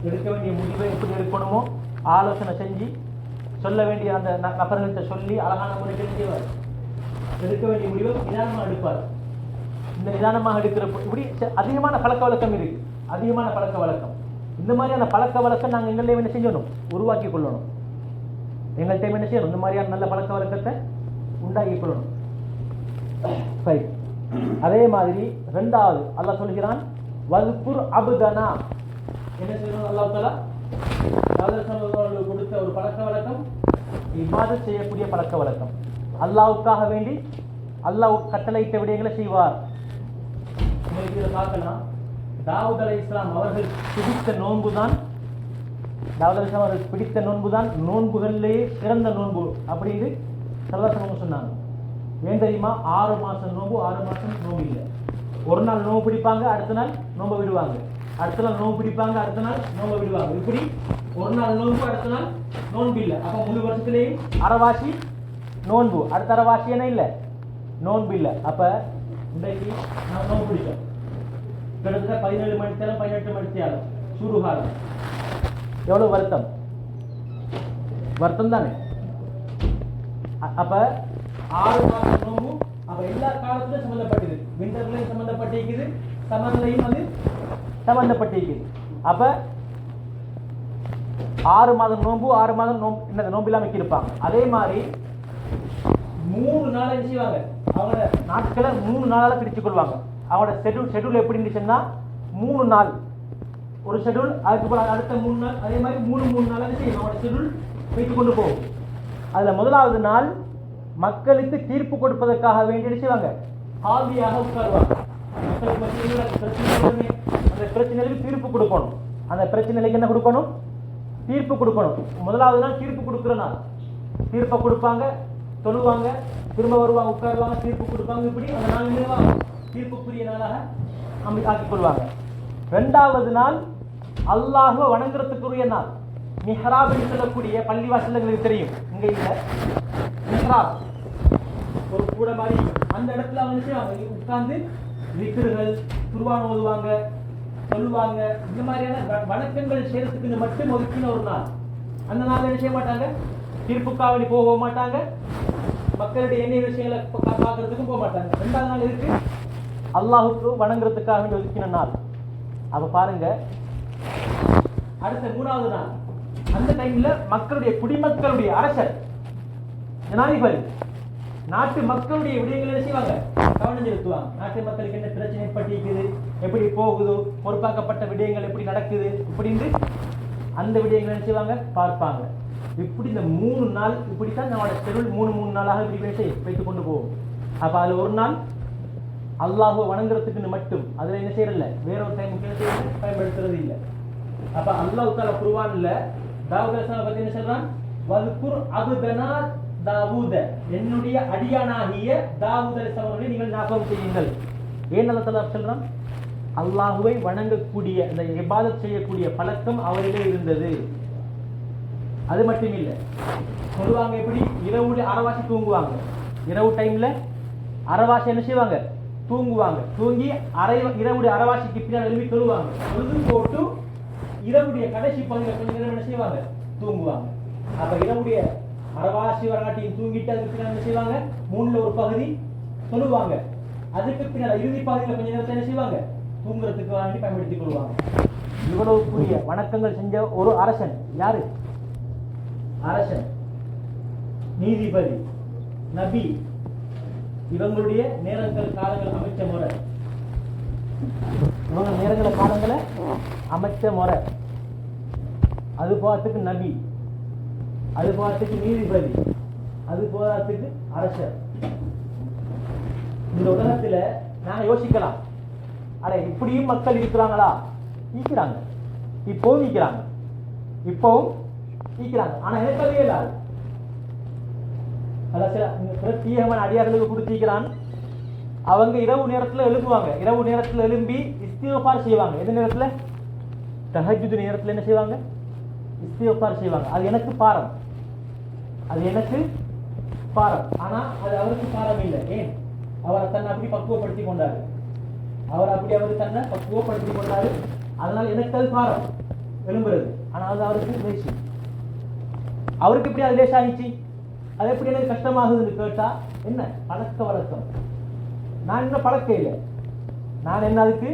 எடுக்க வேண்டிய முடிவை எப்படி எடுக்கணுமோ ஆலோசனை செஞ்சு சொல்ல வேண்டிய அந்த நபர்கள்ட்ட சொல்லி அழகான முறையில் செய்வார். எடுக்க வேண்டிய முடிவை நிதானமாக எடுப்பார். இந்த நிதானமாக எடுக்கிற இப்படி அதிகமான பழக்க வழக்கம் இருக்கு. அதிகமான பழக்க வழக்கம். இந்த மாதிரியான பழக்க வழக்கம் நாங்கள் எங்கள்டையும் என்ன செஞ்சணும், உருவாக்கி கொள்ளணும். எங்கள்கிட்ட என்ன செய்யணும், இந்த மாதிரியான நல்ல பழக்க வழக்கத்தை உண்டாக்கி கொள்ளணும். அதே மாதிரி ரெண்டாவது அல்லாஹ் சொல்கிறான், வல்குர் அபுதனா. என்ன செய்யணும், அல்லாஹ் தஆலா கொடுத்த ஒரு பழக்க வழக்கம் இபாதத் செய்யக்கூடிய பழக்க வழக்கம். அல்லாஹ்வுக்காக வேண்டி அல்லாஹ் கட்டளையிட்ட விடயங்களை செய்வார். பார்க்கலாம், தாவூத் அலைஹிஸ்ஸலாம் அவர்கள் பிடித்த நோன்புதான், தாவூத் அலைஹிஸ்ஸலாம் அவர்கள் பிடித்த நோன்புதான் நோன்புகளிலேயே சிறந்த நோன்பு அப்படின்னு சல்லல்லாஹு சொன்னாங்க. ஏன் தெரியுமா, 6 மாசம் நோன்பு, 6 மாசம் நோன்பு இல்லை. ஒரு நாள் நோன்பு பிடிப்பாங்க, அடுத்த நாள் நோன்பை விடுவாங்க, அடுத்த நாள் நோன்பு பிடிப்பாங்க, அடுத்த நாள் நோன்பை விடுவாங்க. இப்படி ஒரு நாள் நோன்பு, அடுத்த நாள் நோன்பு இல்லை. அப்போ முழு வருஷத்துலேயும் அரைவாசி நோன்பு, அடுத்த அரைவாசி என்ன இல்லை, நோன்பு இல்லை. அப்போ இன்றைக்கு நான் நோன்பு பிடிச்சோம், கிட்டத்தட்ட 17 மணி நேரம் 18 மணி நேரம் சூடுகாலம். எவ்வளோ வருத்தம், வருத்தம் தானே. அப்ப 6 மாதம் நோம்பு அப்ப எல்லா காலத்திலும் சம்பந்தப்பட்டது. விண்டர்லையும் சம்பந்தப்பட்டிருக்குது, சம்மர்லையும் அது சம்பந்தப்பட்டிருக்குது. அப்ப 6 மாதம் நோம்பு, 6 மாதம் நோம்பு நோம்பு இல்லாம இருப்பாங்க. அதே மாதிரி 3 நாளை செய்வாங்க, அவங்க நாட்களை 3 நாளால பிரிச்சுக் கொள்வாங்க. அவங்களோட ஷெட்யூல் எப்படி இருந்துச்சுன்னா 3 நாள் ஒரு ஷெட்யூல், அதுக்கு அடுத்த 3 நாள், அதே மாதிரி 3 நாளாக செய்யும் அவங்களோட ஷெட்யூல் வைத்துக் கொண்டு போகும். அதுல முதலாவது நாள் மக்களுக்கு தீர்ப்பு கொடுப்பதற்காக வேண்டி செய்வாங்க, ஆவியாக உட்காருவாங்க. மக்களுக்கு அந்த பிரச்சனைகளுக்கு தீர்ப்பு கொடுக்கணும். அந்த பிரச்சனைகளுக்கு என்ன கொடுக்கணும், தீர்ப்பு கொடுக்கணும். முதலாவது நாள் தீர்ப்பு கொடுக்குற நாள். தீர்ப்பை கொடுப்பாங்க, தொழுவாங்க, திரும்ப வருவாங்க, உட்காருவாங்க, தீர்ப்பு கொடுப்பாங்க. இப்படி அந்த நாள் நினைவாங்க, தீர்ப்புக்குரிய நாளாக ஆக்கிக் கொள்வாங்க. 2வது நாள் அல்லாஹ்வை வணங்குறதுக்குரிய நாள். மிஹ்ராப் என்று சொல்லக்கூடிய பள்ளிவாசல்களுக்கு தெரியும், இங்க இல்ல, மிஹ்ராப் ஒரு கூட மாதிரி, அந்த இடத்துல அவங்க உட்கார்ந்து விக்ருகள், குர்ஆன் ஓதுவாங்க, சொல்லுவாங்க. இந்த மாதிரியான வணக்கங்கள் செய்யறதுக்கு மட்டும் ஒதுக்கின ஒரு நாள். அந்த நாள் என்ன செய்ய மாட்டாங்க, தீர்ப்புக்காவணி போக மாட்டாங்க, மக்களுடைய எண்ணெய் விஷயங்களை பார்க்கறதுக்கும் போக மாட்டாங்க. 2வது நாள் இருக்கு, அல்லாஹுக்கு வணங்குறதுக்காக வேண்டி ஒதுக்கின நாள். அப்ப பாருங்க, அடுத்த 3வது நாள் அந்த டைம்ல மக்களுடைய குடிமக்களுடைய அரசர் ஜனாதிபதி நாட்டு மக்களுடைய விடயங்களை செய்வாங்க, கவனம் செலுத்துவாங்க. நாட்டு மக்களுக்கு என்ன பிரச்சனை ஏற்பட்டிருக்குது, எப்படி போகுது, பொறுப்பாக்கப்பட்ட விடயங்கள் எப்படி நடக்குது, இப்படின்னு அந்த விடயங்களை செய்வாங்க, பார்ப்பாங்க. இப்படி இந்த 3 நாள் இப்படித்தான் நம்மளோட ஷெட்யூல் 3 நாளாக இப்படி பேசி வைத்துக் கொண்டு போகும். அப்ப அதுல ஒரு நாள் அல்லாஹ்வை வணங்குறதுக்குன்னு மட்டும், அதுல என்ன செய்யறதில்ல, வேற ஒரு டைம் பயன்படுத்துறது இல்லை. அப்ப அல்லாஹ் தஆலா குர்ஆன்ல தாவூத் அலைஹிஸ்ஸலாம் பத்தி என்ன சொல்றான், வல்குர் அபுதனா தாவூத, என்னுடைய அடியானாகிய தாவூத் அலைஹிஸ்ஸலாம் அவர்களை நீங்கள் ஞாபகம் செய்யுங்கள். ஏன் அல்லாஹ் தஆலா சொல்றான், அல்லாஹ்வை வணங்கக்கூடிய அந்த இபாதத் செய்யக்கூடிய பழக்கம் அவரிலே இருந்தது. அது மட்டும் இல்லை, சொல்லுவாங்க எப்படி, இரவு அரைவாசி தூங்குவாங்க. இரவு டைம்ல அரைவாசி என்ன செய்வாங்க, தூங்குவாங்க. தூங்கி இரவுடைய அரைவாசிக்கு பின்னால் எழுப்பி தொழுவாங்க. தொழுது போட்டு இரவுடைய கடைசி பகுதியில் கொஞ்ச நேரம் என்ன செய்வாங்க, தூங்குவாங்க. அப்ப இரவுடைய அரைவாசி வரலாட்டையும் தூங்கிட்டு அதுக்கு பின்னால் என்ன செய்வாங்க, 3ல் ஒரு பகுதி தொழுவாங்க. அதுக்கு பின்னால் இறுதி பகுதியில் கொஞ்ச நேரத்தை என்ன செய்வாங்க, தூங்குறதுக்கு வேண்டி பயன்படுத்திக் கொள்வாங்க. இவ்வளவு கூடிய வணக்கங்கள் செஞ்ச ஒரு அரசன் யாரு, அரசன், நீதிபதி, நபி, இவங்களுடைய நேரங்கள் காலங்கள் அமைச்ச முறை, இவங்க நேரங்கள காலங்களை அமைச்ச முறை, அது போறதுக்கு நபி, அது போறதுக்கு நீதிபதி, அது போறதுக்கு அரசர். இந்த உலகத்துல நான் யோசிக்கலாம், அட இப்படியும் மக்கள் இருக்கிறாங்களா? ஈக்கிறாங்க, இப்போவும் ஈக்கிறாங்க, இப்போவும் ஈக்கிறாங்க. ஆனா எனக்கு அது இல்லாது. சில பிரத்யேகமான அடியார்களுக்கு கொடுத்திருக்கிறான். அவங்க இரவு நேரத்தில் எழுப்புவாங்க, இரவு நேரத்தில் எழும்பி இஸ்திக்ஃபார் செய்வாங்க. எந்த நேரத்தில்? தஹஜ்ஜுத் நேரத்தில் என்ன செய்வாங்க? இஸ்திக்ஃபார் செய்வாங்க. அது எனக்கு பாரம், அது எனக்கு பாரம். ஆனா அது அவருக்கு பாரம் இல்லை. ஏன்? அவரை தன்னை அப்படி பக்குவப்படுத்தி கொண்டாரு, அவர் தன்னை பக்குவப்படுத்தி கொண்டாரு. அதனால எனக்கு அது பாரம் எழும்புறது. ஆனா அது அவருக்கு லேசி. அவருக்கு எப்படி அது லேசாகிச்சு? அது எப்படி எனக்கு கஷ்டமாகுதுன்னு கேட்டா என்ன? பழக்க வழக்கம். நான் என்ன பழக்க இல்லை, நான் என்ன அதுக்கு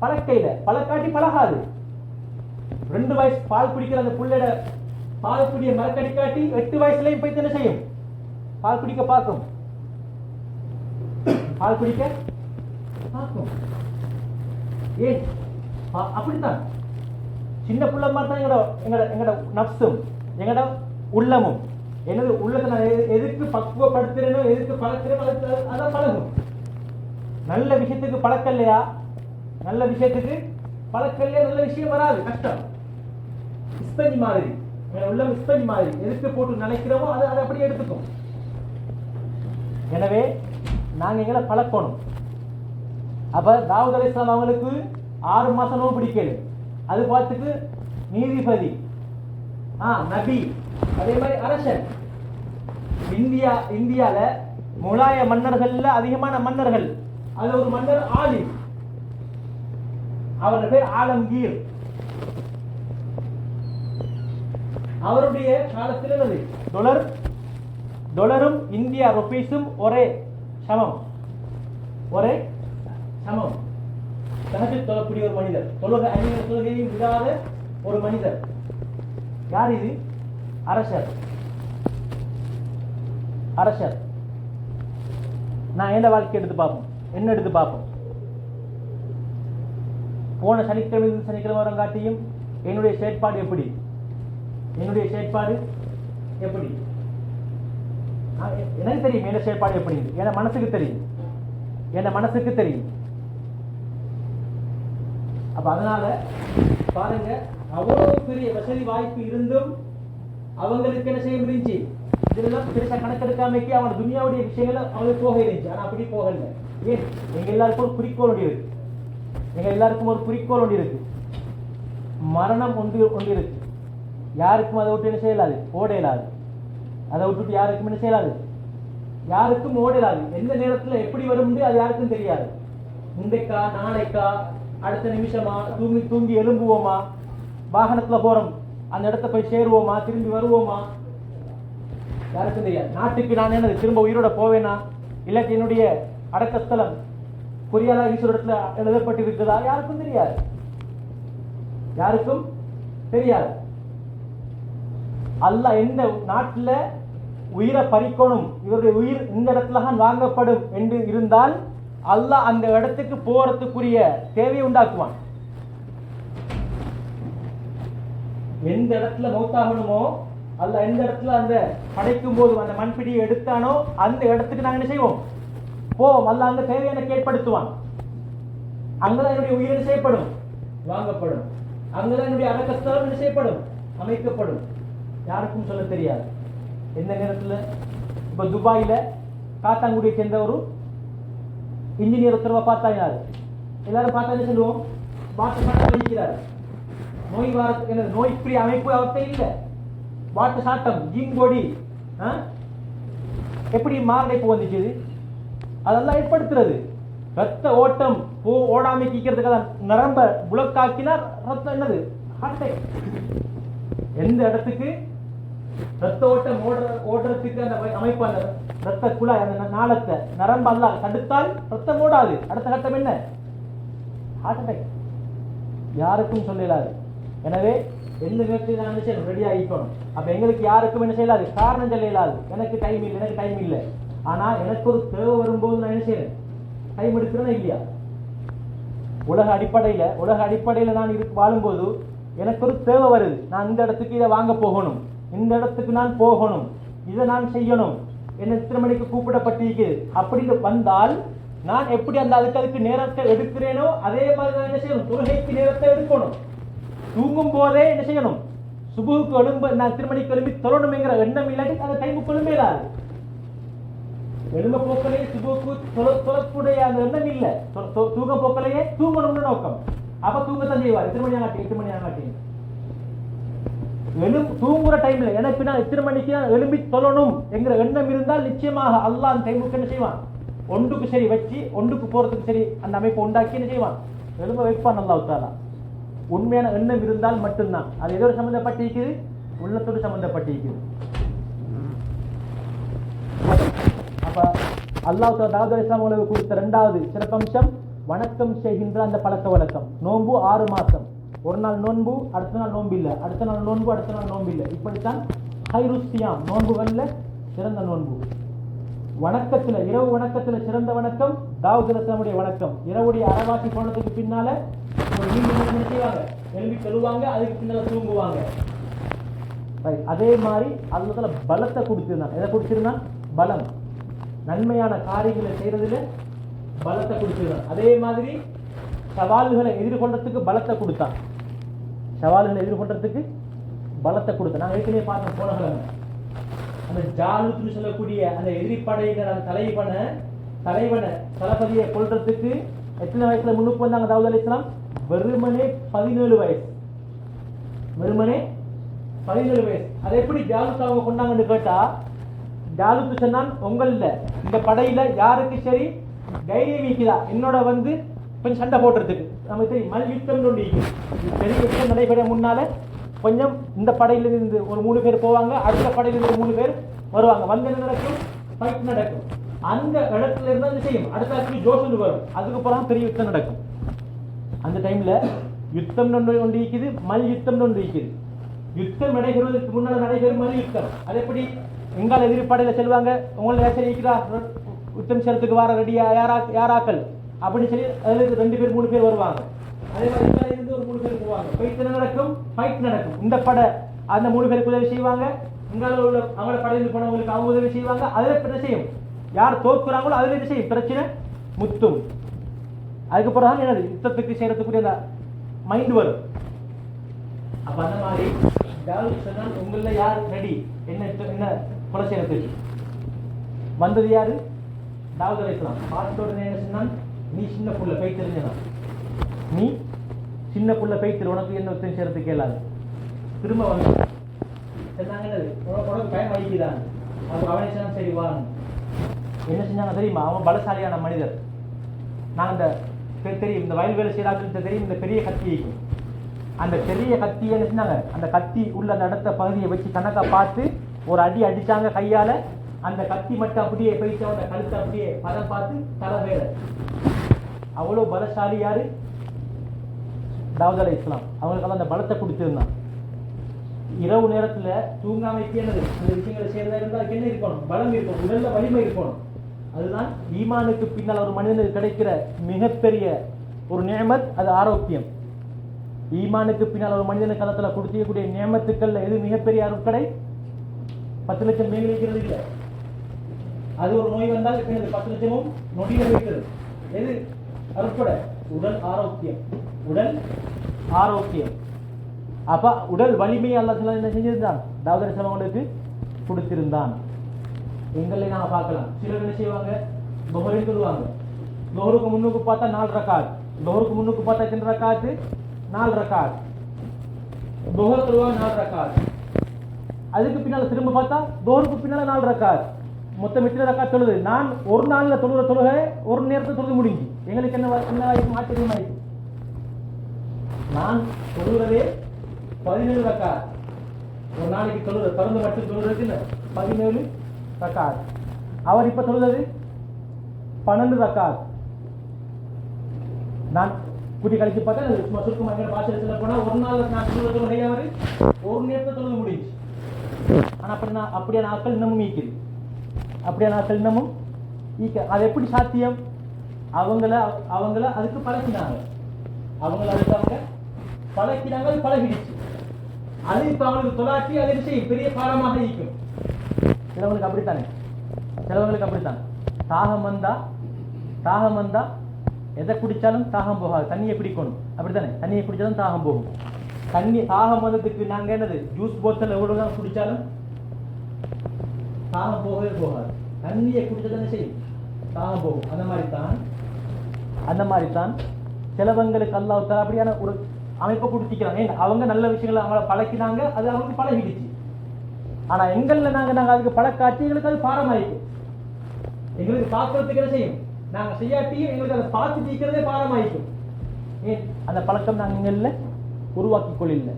பழக்க இல்லை. பழக்காட்டி பழகாது. 2 வயசு பால் குடிக்கிற அந்த புள்ளைட பால் குடிய மரக்கடி காட்டி 8 வயசுலயும் போய் என்ன செய்யும்? பால் குடிக்க பார்க்கும், பால் குடிக்க பார்க்கும். ஏன்? அப்படித்தான் சின்ன பிள்ளை மாதிரி தான் எங்கட நப்சும் எங்கட உள்ளமும். எனது உள்ளத்தை நான் எதுக்கு பக்குவப்படுத்துறேனோ, எதுக்கு பழக்கிறேனோ அதான் பழகும். நல்ல விஷயத்துக்கு பழக்கலையா, நல்ல விஷயத்துக்கு பழக்கலையா, நல்ல விஷயம் வராது, கஷ்டம். ஸ்பஞ்ச் மாதிரி உள்ளம், ஸ்பஞ்ச் மாதிரி. எதுக்கு போட்டு நினைக்கிறோமோ அதை அப்படியே எடுத்துக்கும். எனவே நாங்க எங்களை பழக்கணும். அப்ப தாவூத் அலைஹிஸ்ஸலாம் அவங்களுக்கு 6 மாசம் நோய் பிடிக்கல. அது பார்த்துக்கு நீதிபதி, நபி, அதே மாதிரி அரசன். இந்தியால முலாய மன்னர்கள்ல அதிகமான மன்னர்கள். அதுல ஒரு மன்னர் ஆலிம், அவருடைய பேர் ஆலம்கீர். அவருடைய காலத்தில் டொலரும் இந்தியா ருபீஸும் ஒரே சமம். தஹஜ்ஜுத் தொழக்கூடிய ஒரு மனிதர், தொழுகையும் விடாத ஒரு மனிதர். யார் இது? அரசர். நான் என்ன வாழ்க்கை எடுத்து பார்ப்போம், என்ன எடுத்து பார்ப்போம். போன சனிக்கிழமை வரங்காட்டியும் என்னுடைய செயற்பாடு எப்படி? எனக்கு தெரியும் என்ன செயற்பாடு எப்படி, என் மனசுக்கு தெரியும். அப்ப அதனால பாருங்க, அவ்வளவு பெரிய வசதி வாய்ப்பு இருந்தும் அவங்களுக்கு என்ன செய்ய முடிஞ்சு? இதெல்லாம் பெருசா கணக்கெடுக்காமக்கே அவன் துனியாவுடைய விஷயங்கள் அவங்களுக்கு போக இருந்துச்சு. ஆனா அப்படி போகல. ஏன்? எங்க எல்லாருக்கும் ஒரு குறிக்கோள் ஒன்று இருக்கு. மரணம் ஒன்று இருக்கு. யாருக்கும் அதை விட்டு என்ன செய்யலாது? ஓட இயலாது. அதை விட்டுட்டு யாருக்கும் என்ன செய்யலாது? யாருக்கும் ஓட இயலாது. எந்த நேரத்துல எப்படி வரும் அது யாருக்கும் தெரியாது. முந்தைக்கா, நாளைக்கா, அடுத்த நிமிஷமா, தூங்கி எழும்புவோமா, வாகனத்துல போறோம், அந்த இடத்த போய் சேருவோமா, திரும்பி வருவோமா, யாருக்கும் தெரியாது. நாட்டுக்கு நான் என்ன திரும்ப உயிரோட போவேனா, இல்லாட்டி என்னுடைய அடக்கஸ்தலம் கொரியாலா ஈஸ்வரத்துல எழுதப்பட்டிருக்குதா, யாருக்கும் தெரியாது. அல்லாஹ் எந்த நாட்டுல உயிரை பறிக்கணும், இவருடைய உயிர் இந்த இடத்துல தான் வாங்கப்படும் என்று இருந்தால் அல்லாஹ் அந்த இடத்துக்கு போறதுக்குரிய தேவையை உண்டாக்குவான். எந்த இடத்துல மௌத்தாகணுமோ, அல்லாஹ் எந்த இடத்துல அந்த படைக்கும் போது அந்த மண்பிடியை எடுத்தானோ அந்த இடத்துக்கு நாங்க என்ன செய்வோம்? போவோம். அல்லாஹ் அந்த தேவையை எனக்கு ஏற்படுத்துவான். அங்கதான் என்னுடைய உயிர் என்ன செய்யப்படும்? வாங்கப்படும். அங்கதான் என்னுடைய அடக்கஸ்தலம் என்ன செய்யப்படும்? அமைக்கப்படும். யாருக்கும் சொல்ல தெரியாது எந்த நேரத்துல. இப்ப துபாயில காத்தாங்குடியை சேர்ந்த ஒரு இன்ஜினியர் உத்தரவை பார்த்தா யாரு? எல்லாரும் பார்த்தா என்ன சொல்லுவோம்? வாட்டு வகிக்கிறார். நோய் வாரத்துக்கு என்ன நோய் ஃப்ரீ அமைப்பு அவர்கிட்ட இல்லை. வாட்டு சாட்டம், ஜிம் பொடி எப்படி மாரடைப்பு வந்துச்சு? அதெல்லாம் ஏற்படுத்துறது. ரத்த ஓட்டம் ஓடாமை கீக்கிறதுக்காக நரம்ப புலக்காக்கினா ரத்தம் என்னது? Heart attack. எந்த இடத்துக்கு ரத்த ஓட்டம் ஓடுறதுக்கு அந்த அமைப்பு, அந்த ரத்த குழாய், அந்த நாளத்தை நரம்பு எல்லாம் தடுத்தால் ரத்தம் ஓடாது. அடுத்த கட்டம் என்ன? Heart attack. யாருக்கும் சொல்லலாது. எனவே எந்த நேரத்தில் நான் என்ன ரெடி ஆகிக்கணும். அப்ப எங்களுக்கு யாருக்கும் என்ன செய்யலாது? காரணம் சொல்ல இயலாது. எனக்கு டைம் இல்லை. ஆனா எனக்கு ஒரு தேவை வரும்போது நான் என்ன செய்யறேன்? டைம் எடுக்கிறேன்னா இல்லையா? உலக அடிப்படையில நான் வாழும்போது எனக்கு ஒரு தேவை வருது. நான் இந்த இடத்துக்கு இதை வாங்க போகணும், இந்த இடத்துக்கு நான் போகணும், இதை நான் செய்யணும், என்ன இத்தனை மணிக்கு கூப்பிடப்பட்டிருக்கு அப்படின்னு வந்தால் நான் எப்படி அந்த அதுக்கு நேரத்தை எடுக்கிறேனோ அதே மாதிரி நான் என்ன செய்யணும், தொழுகைக்கு நேரத்தை எடுக்கணும். தூங்கும் போதே என்ன செய்யணும், சுபுக்கு எழும்பு, நான் திருமணிக்கு எழும்பி தொழணுங்கிற எண்ணம் இல்லாட்டி அந்த டைமுக்கு எழும்பேடாது. எழும்ப போக்கலையே சுபுக்கு தொழக்கூடிய அந்த எண்ணம் இல்லை, தூங்க போக்கலையே தூங்கணும்னு நோக்கம். அப்ப தூங்கத்தான் செய்வார். எத்தனை மணி ஆகாட்டி, 8 மணி ஆகாட்டி தூங்குற டைம்ல எனக்கு நான் 8 மணிக்கு எழும்பி தொழணும் என்கிற எண்ணம் இருந்தால் நிச்சயமாக அல்லாஹ் அந்த டைமுக்கு என்ன செய்வான், ஒன்றுக்கு சரி வச்சு ஒன்றுக்கு போறதுக்கு சரி அந்த அமைப்பை உண்டாக்கி என்ன செய்வான், எழும்ப வைப்பான் அல்லாஹ் தஆலா. உண்மையான எண்ணம் இருந்தால் மட்டும்தான். அது எதோடு சம்பந்தப்பட்டிருக்குது, உள்ளத்தோடு சம்பந்தப்பட்டிருக்குது. அப்ப அல்லாஹ் தஆலா தாவூத் அலைஹிஸ்ஸலாம் அவர்களுக்கு கொடுத்த இரண்டாவது சிறப்பம்சம் வணக்கம் செய்கின்ற அந்த பழக்க வழக்கம். நோன்பு 6 மாசம், ஒரு நாள் நோன்பு, அடுத்த நாள் நோன்பு இல்லை, அடுத்த நாள் நோன்பு, அடுத்த நாள் நோன்பு இல்லை. இப்படித்தான் ஹைருஸ் சியாம், நோன்புகள்ல சிறந்த நோன்பு. வணக்கத்துல, இரவு வணக்கத்துல சிறந்த வணக்கம் தாவூத் அலைஹிஸ்ஸலாமுடைய வணக்கம். இரவுடைய அரைவாசி போனதுக்கு பின்னால ஒரு நீண்ட செய்வாங்க, எழுப்பி சொல்லுவாங்க, அதுக்கு பின்னால தூங்குவாங்க. அதே மாதிரி அதுல பலத்தை கொடுத்திருந்தான். எதை கொடுத்திருந்தான், பலம். நன்மையான காரியங்களை செய்யறதுல பலத்தை கொடுத்திருந்தான். அதே மாதிரி சவால்களை எதிர்கொண்டதுக்கு பலத்தை கொடுத்தான். சவால்களை எதிர்கொண்டதுக்கு பலத்தை கொடுத்தான். நாங்கள் ஏற்கனவே பார்த்தோம் போன கிழமை அந்த ஜாலுத்னு சொல்லக்கூடிய அந்த எதிரிப்படையினர் அந்த தலைவனை தளபதியை கொள்றதுக்கு எத்தனை வயசுல முன்னுக்கு வந்தாங்க தாவூத் அலைஹிஸ்ஸலாம்? வெறுமனே 17 வயசு. வெறுமனே 17 வயசு. அதை எப்படி ஜாலுத் அவங்க கொண்டாங்கன்னு கேட்டா, ஜாலுத் சொன்னான், உங்கள இந்த படையில யாருக்கு சரி தைரியம் வைக்குதா என்னோட வந்து கொஞ்சம் சண்டை போடுறதுக்கு. நமக்கு தெரியும் மல் யுத்தம் ஒன்று பெரிய யுத்தம் நடைபெற முன்னால கொஞ்சம் இந்த படையிலிருந்து ஒரு 3 பேர் போவாங்க, அடுத்த படையிலிருந்து 3 பேர் வருவாங்க. வந்து என்ன நடக்கும், ஃபைட் நடக்கும். அந்த இடத்துல இருந்தா என்ன செய்யும், அடுத்த ஜோஷ் வரும். அதுக்கப்புறம் பெரிய யுத்தம் நடக்கும். அந்த டைம்ல யுத்தம் ஒன்று இருக்குது, மல் யுத்தம் ஒன்று இருக்குது. யுத்தம் நடைபெறுவதற்கு முன்னால் நடைபெறும் மல் யுத்தம். அது எப்படி, எங்கால எதிர்ப்படையில செல்வாங்க, உங்களை ஆச்சரிக்கிறா யுத்தம் செய்யறதுக்கு வர ரெடியா யாராக்கள் அப்படின்னு சொல்லி அதுல 2 பேர் 3 பேர் வருவாங்க. அதே மாதிரி இங்கால இருந்து ஒரு 3 பேர் போவாங்க. ஃபைட் நடக்கும். இந்த படை அந்த 3 பேருக்கு உதவி செய்வாங்க, இங்கால உள்ள அவங்கள படையில் போனவங்களுக்கு அவங்க உதவி செய்வாங்க. அதுல என்ன செய்யும், யார் தோற்குறாங்களோ அதுல என்ன செய்யும், பிரச்சனை முத்தும். அதுக்கப்புறம் தான் என்னது, யுத்தத்துக்கு செய்யறதுக்குரிய அந்த மைண்ட் வரும். அப்ப அந்த மாதிரி தாவூத் சொன்னான், உங்கள யார் ரெடி என்ன கொலை செய்யறதுக்கு வந்தது யாரு, தாவூத் அலைஹிஸ்ஸலாம். பார்த்தோட என்ன சொன்னான், நீ சின்ன புள்ள போய் தெரிஞ்சனா, நீ சின்ன புள்ள போய் திரு, உனக்கு என்ன யுத்தம் செய்யறதுக்கு கேளாது. திரும்ப வந்து சொன்னாங்க, உனக்கு பயம் அடிக்குதான். அவனை சொன்னா சரி வாங்க. என்ன செஞ்சாங்க தெரியுமா, அவன் பலசாலியான மனிதர். நான் இந்த தெரியும், இந்த வயல் வேலை செய்யறாங்க தெரியும், இந்த பெரிய கத்தி அந்த பெரிய கத்தியை என்ன செஞ்சாங்க, அந்த கத்தி உள்ள அந்த இடத்த பகுதியை வச்சு கணக்கா பார்த்து ஒரு அடி அடிச்சாங்க கையால. அந்த கத்தி மட்டும் அப்படியே போயிட்டு அவனோட கழுத்தை அப்படியே பதம் பார்த்து தலை வேற. அவ்வளவு பலசாலி யாரு, தாவூத் அலைஹிஸ்ஸலாம். அவங்களுக்கு அந்த பலத்தை கொடுத்திருந்தான். இரவு நேரத்துல தூங்காம என்னது அந்த விஷயங்களை செய்யறதா இருந்தா என்ன இருக்கணும், பலம் இருக்கணும், உடல்ல வலிமை இருக்கணும். அதுதான் ஈமானுக்கு பின்னால் ஒரு மனிதனுக்கு கிடைக்கிற மிகப்பெரிய ஒரு நியமத், அது ஆரோக்கியம். ஈமானுக்கு பின்னால் ஒரு மனிதனுக்கு காலத்துல கொடுக்கக்கூடிய நியமத்துக்கள்ல எது மிகப்பெரிய அருட்கடை, 10 லட்சம் மேலிருக்கிறது இல்லை. அது ஒரு நோய் வந்தால் 10 லட்சமும் நொடியில வைக்கிறது. எது அருட்கடை, உடல் ஆரோக்கியம். உடல் ஆரோக்கியம். அப்ப உடல் வலிமையை அல்லாஹ் என்ன செஞ்சிருந்தான், தாவூத் அலைஹிஸ்ஸலாம் அவங்களுக்கு கொடுத்திருந்தான். எங்களை நாம பார்க்கலாம். சிலர் என்ன செய்வாங்க, துஹரை சொல்லுவாங்க, துஹருக்கு முன்னுக்கு பார்த்தா 4 ரக்காத், துஹருக்கு முன்னுக்கு பார்த்தா எத்தனை ரக்காத், 4 ரக்காத். துஹர் சொல்லுவாங்க 4 ரக்காத். அதுக்கு பின்னால திரும்ப பார்த்தா துஹருக்கு பின்னால 4 ரக்காத். மொத்தம் எத்தனை ரக்காத் தொழுது? நான் ஒரு நாள்ல தொழுகிற தொழுகை ஒரு நேரத்தை தொழுது முடிஞ்சு. எங்களுக்கு என்ன ஆச்சரியமாயிருக்கு, நான் தொழுகிறதே 17 ரக்காத். ஒரு நாளைக்கு தொழுது திறந்து மட்டும் தொழுறதுக்கு 17 ரக்காத். அவர் இப்ப தொழுது 12 ரக்காத். நான் கூட்டி கழிச்சு பார்த்தா சுருக்கமா பாஷையில் சொல்ல போனா ஒரு நாள் நான் தொழுகிற தொழுகை அவர் ஒரு நேரத்தை தொழுது முடிஞ்சு. ஆனா அப்படியான ஆட்கள் இன்னமும் ஈக்குது. அப்படியான ஆட்கள் இன்னமும் ஈக்க. அது எப்படி சாத்தியம், அவங்கள அதுக்கு பழக்கினாங்க. அதுக்கு அவங்க பழக்கினாங்க, அது பழகிடுச்சு. அது இப்ப அவங்களுக்கு தொலாட்டி அது விஷயம் பெரிய பாடமாக ஈக்கும். சிலவங்களுக்கு அப்படித்தானே, சிலவங்களுக்கு அப்படித்தான். தாகம் வந்தா தாகம் வந்தா எதை குடிச்சாலும் தாகம் போகாது, தண்ணியை குடிக்கணும். அப்படித்தானே? தண்ணியை குடிச்சாலும் தாகம் போகும். தாகம் வந்ததுக்கு நாங்க என்னது ஜூஸ் போத்தல் எவ்வளவுதான் குடிச்சாலும் தாகம் போகவே போகாது. தண்ணியை குடிச்சதானே செய்யும், தாகம் போகும். அந்த மாதிரி தான் சிலவங்களுக்கு அல்லாஹ் தஆலா அப்படியான ஒரு அமைப்பை கொடுத்திக்கிறாங்க. அவங்க நல்ல விஷயங்களை அவங்கள பழக்கினாங்க, அது அவங்களுக்கு பழகிடுச்சு. ஆனா எங்கள்ல நாங்க அதுக்கு பழக்காட்சி எங்களுக்கு அது பாரமாயிக்கும். எங்களுக்கு பார்க்கறதுக்கு என்ன செய்யும், நாங்க செய்யாட்டியும் எங்களுக்கு அதை பார்த்து தீக்கிறதே பாரமாயிக்கும். ஏன் அந்த பழக்கம் நாங்க எங்கள்ல உருவாக்கி கொள்ள.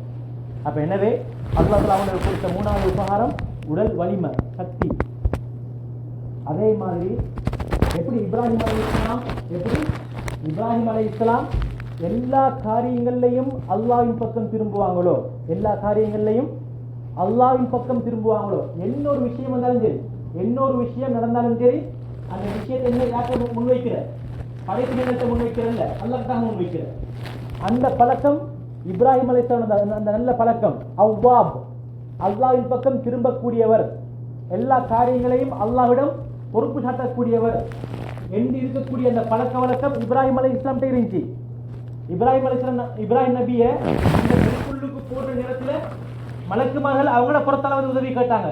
அப்ப எனவே அல்லாஹ் தஆலா அவங்களுக்கு கொடுத்த மூணாவது உபகாரம் உடல் வலிமை, சக்தி. அதே மாதிரி எப்படி இப்ராஹிம் அலைஹிஸ்ஸலாம் எல்லா காரியங்கள்லையும் அல்லாஹ்வின் பக்கம் திரும்புவாங்களோ, என்ன ஒரு விஷயம் வந்தாலும் சரி, என்ன ஒரு விஷயம் நடந்தாலும் சரி, அந்த விஷயத்தை என்ன யார்கிட்ட முன்வைக்கிற, படைப்பு நிலத்தை முன்வைக்கிறல்ல, அல்லாஹ்கிட்ட முன்வைக்கிற அந்த பழக்கம் இப்ராஹிம் அலைஹிஸ்ஸலாம். அந்த நல்ல பழக்கம் அவ்வாப், அல்லாஹ்வின் பக்கம் திரும்பக்கூடியவர், எல்லா காரியங்களையும் அல்லாஹ்விடம் பொறுப்பு சாட்டக்கூடியவர் என்று இருக்கக்கூடிய அந்த பழக்க வழக்கம் இப்ராஹிம் அலைஹிஸ்ஸலாம் இருந்துச்சு. இப்ராஹிம் நபியை இந்த நெருப்புள்ளுக்கு போன்ற நேரத்தில் மலக்குமார்கள் அவங்கள பொறுத்தளவு உதவி கேட்டாங்க.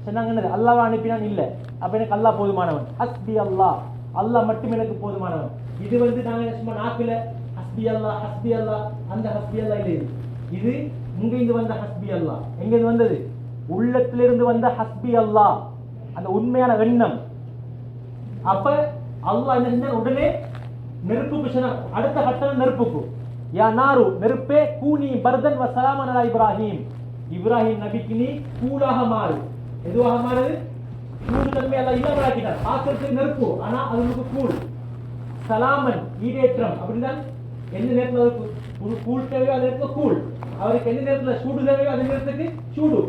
சொன்னாங்க அல்லாஹ் அனுப்பினான் இல்லை, அப்ப எனக்கு அல்லாஹ் போதுமானவன், ஹஸ்பி அல்லாஹ், அல்லாஹ் மட்டும் எனக்கு போதுமானவன். இது நாங்க சும்மா நாக்குல ஹஸ்பி அல்லாஹ் அந்த ஹஸ்பி அல்லாஹ் இல்லை. இது இங்கிருந்து வந்த ஹஸ்பி அல்லாஹ். எங்கிருந்து வந்தது? உள்ளத்திலிருந்து வந்த ஹஸ்பி அல்லாஹ், அந்த உண்மையான எண்ணம். அப்ப அல்லாஹ் என்ன செஞ்சான், உடனே நெருப்புக்கு சொன்னான். அடுத்த கட்டம் நெருப்புக்கு, யா நாரு, நெருப்பே, கூனி பர்தன் வ ஸலாமன் அலா இப்ராஹிம், இப்ராஹிம் நபிக்கு நீ கூலாக மாறு. எதுவாக மாறுது? கூடு தன்மை அல்லாஹ் இல்லாமலாக்கினார். பார்க்கறதுக்கு நெருப்பு, ஆனா அது உங்களுக்கு கூழ். சலாமன், ஈடேற்றம். அப்படின்னா எந்த நேரத்தில் ஒரு கூழ் தேவையோ அந்த நேரத்துல கூழ், அவருக்கு எந்த நேரத்துல சூடு தேவையோ அந்த நேரத்துக்கு சூடு.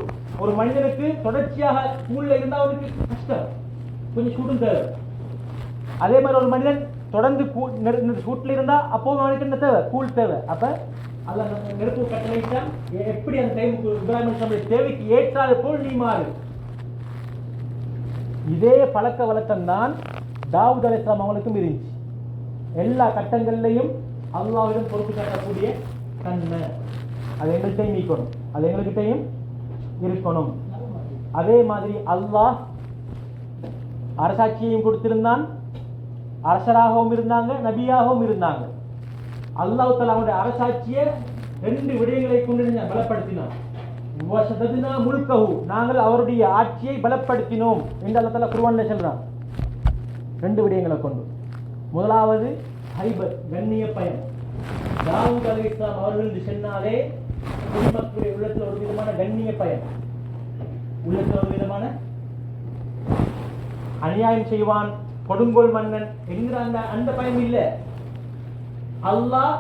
ஒரு மனிதனுக்கு தொடர்ச்சியாக கூழ்ல இருந்தா அவனுக்கு கஷ்டம், கொஞ்சம் சூடும் தேவை. அதே மாதிரி ஒரு மனிதன் தொடர்ந்து சூட்டில் இருந்தா அப்போ அவனுக்கு என்ன தேவை? கூழ் தேவை. அப்ப அல்லாஹ் நெருப்பு கட்டளையிட்டா எப்படி அந்த டைமுக்கு இப்ராஹிம் அலைஹிஸ்ஸலாம் தேவைக்கு ஏற்றாது போல் நீ மாறு. இதே பழக்க வழக்கம் தான் தாவூத் அலைஹிஸ்ஸலாம் அவங்களுக்கும் இருந்துச்சு. எல்லா கட்டங்கள்லையும் அல்லாஹ்விடம் பொறுப்பு காட்டக்கூடிய தன்மை அது எங்கள்கிட்டையும் இருக்கணும், அது எங்கள்கிட்டையும் இருக்கணும். அதே மாதிரி அல்லாஹ் அரசாட்சியையும் கொடுத்திருந்தான், அரசராகவும் இருந்தாங்க, நபியாகவும் இருந்தாங்க. அல்லாஹ் தஆலா அவருடைய அரசாட்சியை 2 விடயங்களை கொண்டு பலப்படுத்தினான். முல்கஹு, நாங்கள் அவருடைய ஆட்சியை பலப்படுத்தினோம் என்று அல்லாஹ் தஆலா குர்ஆன்ல சொல்றான். 2 விடயங்களை கொண்டு. முதலாவது ஹைபத், கண்ணிய பயம். தாவூத் அலைஹிஸ்ஸலாம் அவர்கள் சொன்னாலே குடிமக்களுடைய உள்ளத்தில் ஒரு விதமான கண்ணிய பயம், உள்ளத்தில் ஒரு விதமான அநியாயம் செய்வான், கொடுங்கோல் மன்னன் என்கிற அந்த பயம் இல்ல. அல்லாஹ்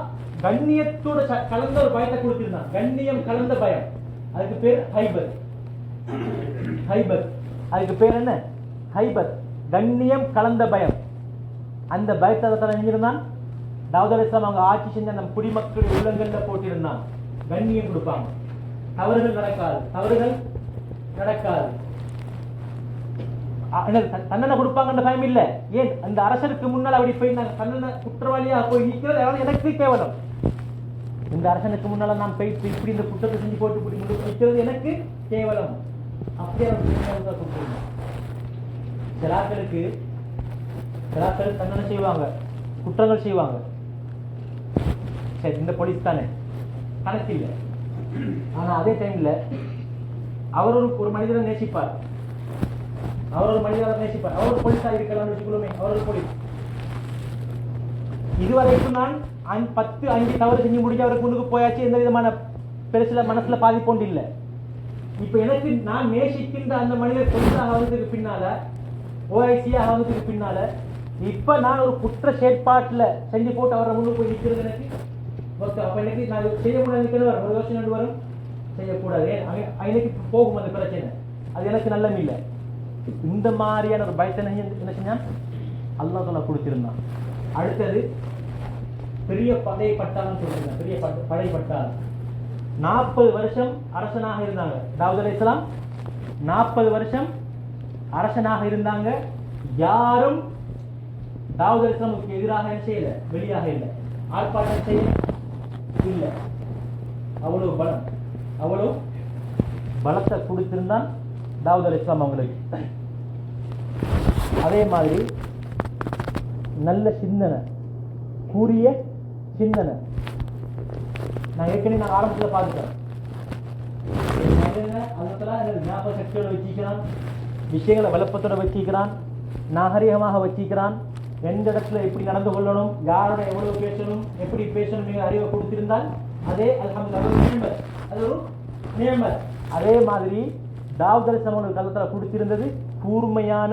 கண்ணியத்தோட கலந்த ஒரு பயத்தை கொடுத்திருந்தான், கண்ணியம் கலந்த பயம். அதுக்கு பேர் ஹைபத். அதுக்கு பேர் என்ன? ஹைபத், கண்ணியம் கலந்த பயம். அந்த பயத்தை செஞ்சிருந்தான் தாவூத் அலைஹிஸ்ஸலாம். அவங்க ஆட்சி செஞ்ச அந்த குடிமக்கள் உள்ளங்கள்ல போட்டிருந்தான். கண்ணியம் கொடுப்பாங்க, தவறுகள் நடக்காது. தண்டனை கொடுப்பாங்கன்ற பயம் இல்ல. ஏன்? அந்த அரசருக்கு முன்னால் அப்படி போய் நாங்கள் தண்டனை குற்றவாளியா போய் நிற்கிறது எனக்கு கேவலம். இந்த அரசனுக்கு முன்னால நான் போய் இப்படி இந்த குற்றத்தை செஞ்சு போட்டு நிற்கிறது எனக்கு கேவலம். அப்படியே சிலாக்கள் தண்டனை செய்வாங்க, குற்றங்கள் செய்வாங்க. சரி, இந்த போலீஸ் தானே, கணக்கு இல்லை. ஆனா அதே டைம்ல அவர் ஒரு மனிதரை நேசிப்பார், அவர் ஒரு போலீஸா இருக்கலாம் வச்சுக்கொள்ளுமே, அவர் ஒரு போலீஸ். இதுவரைக்கும் நான் 10 தவறு செஞ்சு முடிஞ்சு அவருக்கு முன்னுக்கு போயாச்சு, எந்த விதமான பெருசுல மனசுல பாதிப்போண்டு இல்லை. இப்ப எனக்கு நான் நேசிக்கின்ற அந்த மனிதர் போலீஸாக ஆகிறதுக்கு பின்னால, ஓஐசியாக ஆகிறதுக்கு பின்னால, இப்ப நான் ஒரு குற்ற செயற்பாட்டுல செஞ்சு போட்டு அவரை முன்னுக்கு போய் நிற்கிறது எனக்கு அப்ப எனக்கு நான் செய்ய முடியாது வரும், ஒரு யோசனை வரும், செய்யக்கூடாது. எனக்கு போகும் அந்த பிரச்சனை, அது எனக்கு நல்லம் இல்லை. இந்த மாதிரியான ஒரு பயத்தை என்ன செஞ்சான் அல்லாஹ் தஆலா கொடுத்திருந்தான். அடுத்தது பெரிய படை பட்டாளம் சொல்லியிருந்தாங்க. பெரிய படை பட்டாளம் 40 வருஷம் அரசனாக இருந்தாங்க. தாவூத் அலைஹிஸ்ஸலாம் 40 வருஷம் அரசனாக இருந்தாங்க. யாரும் தாவூத் அலைஹிஸ்ஸலாமுக்கு எதிராக என்ன செய்யல, வெளியாக இல்லை, ஆர்ப்பாட்டம் செய்ய இல்லை. அவ்வளவு பலம், அவ்வளவு பலத்தை கொடுத்திருந்தான் தாவூத் அலைஹிஸ்ஸலாம் அவங்களுக்கு. அதே மாதிரி நல்ல சிந்தனை, கூறிய சிந்தனை. நான் ஏற்கனவே ஆரம்பத்தில் பார்த்துட்டேன். ஞாபக சக்தியோட வச்சிக்கிறான், விஷயங்களை வளப்பத்தோட வச்சிக்கிறான், நாகரிகமாக வச்சிக்கிறான், எந்த இடத்துல எப்படி நடந்து கொள்ளணும், யாரோட எவ்வளவு பேசணும், எப்படி பேசணும் அறிவை கொடுத்திருந்தால் அதே அல்ஹம்துலில்லாஹ் அது ஒரு நியமத். அதே மாதிரி தாவூத் அலைஹிஸ்ஸலாம் காலத்தில் கொடுத்திருந்தது கூர்மையான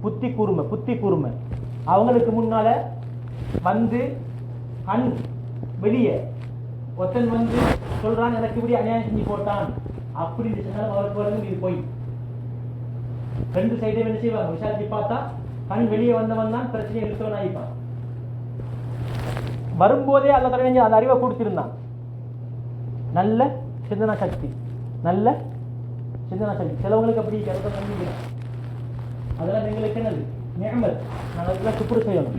புத்தி கூர்மை. அவங்களுக்கு முன்னால வந்து கண் வெளியே ஒருத்தன் வந்து சொல்றான், எனக்கு இப்படி அநியாயம் செஞ்சு போட்டான் அப்படின்னு சொன்னாலும் அவருக்கு வந்து இது போய் ரெண்டு சைடையும் என்ன செய்வாங்க, விசாரிச்சு பார்த்தா கண் வெளியே வந்தவன் தான் பிரச்சனையை எடுத்தவன் ஆகிப்பான். வரும்போதே அல்ல தலைவன் அந்த அறிவை கொடுத்திருந்தான். நல்ல சிந்தனா சக்தி. சிலவங்களுக்கு அப்படி கருத்தை நம்பிக்கை, அதெல்லாம் எங்களுக்கு என்னது நிஅமத், நாங்கள் அதெல்லாம் சுக்குர் செய்யணும்.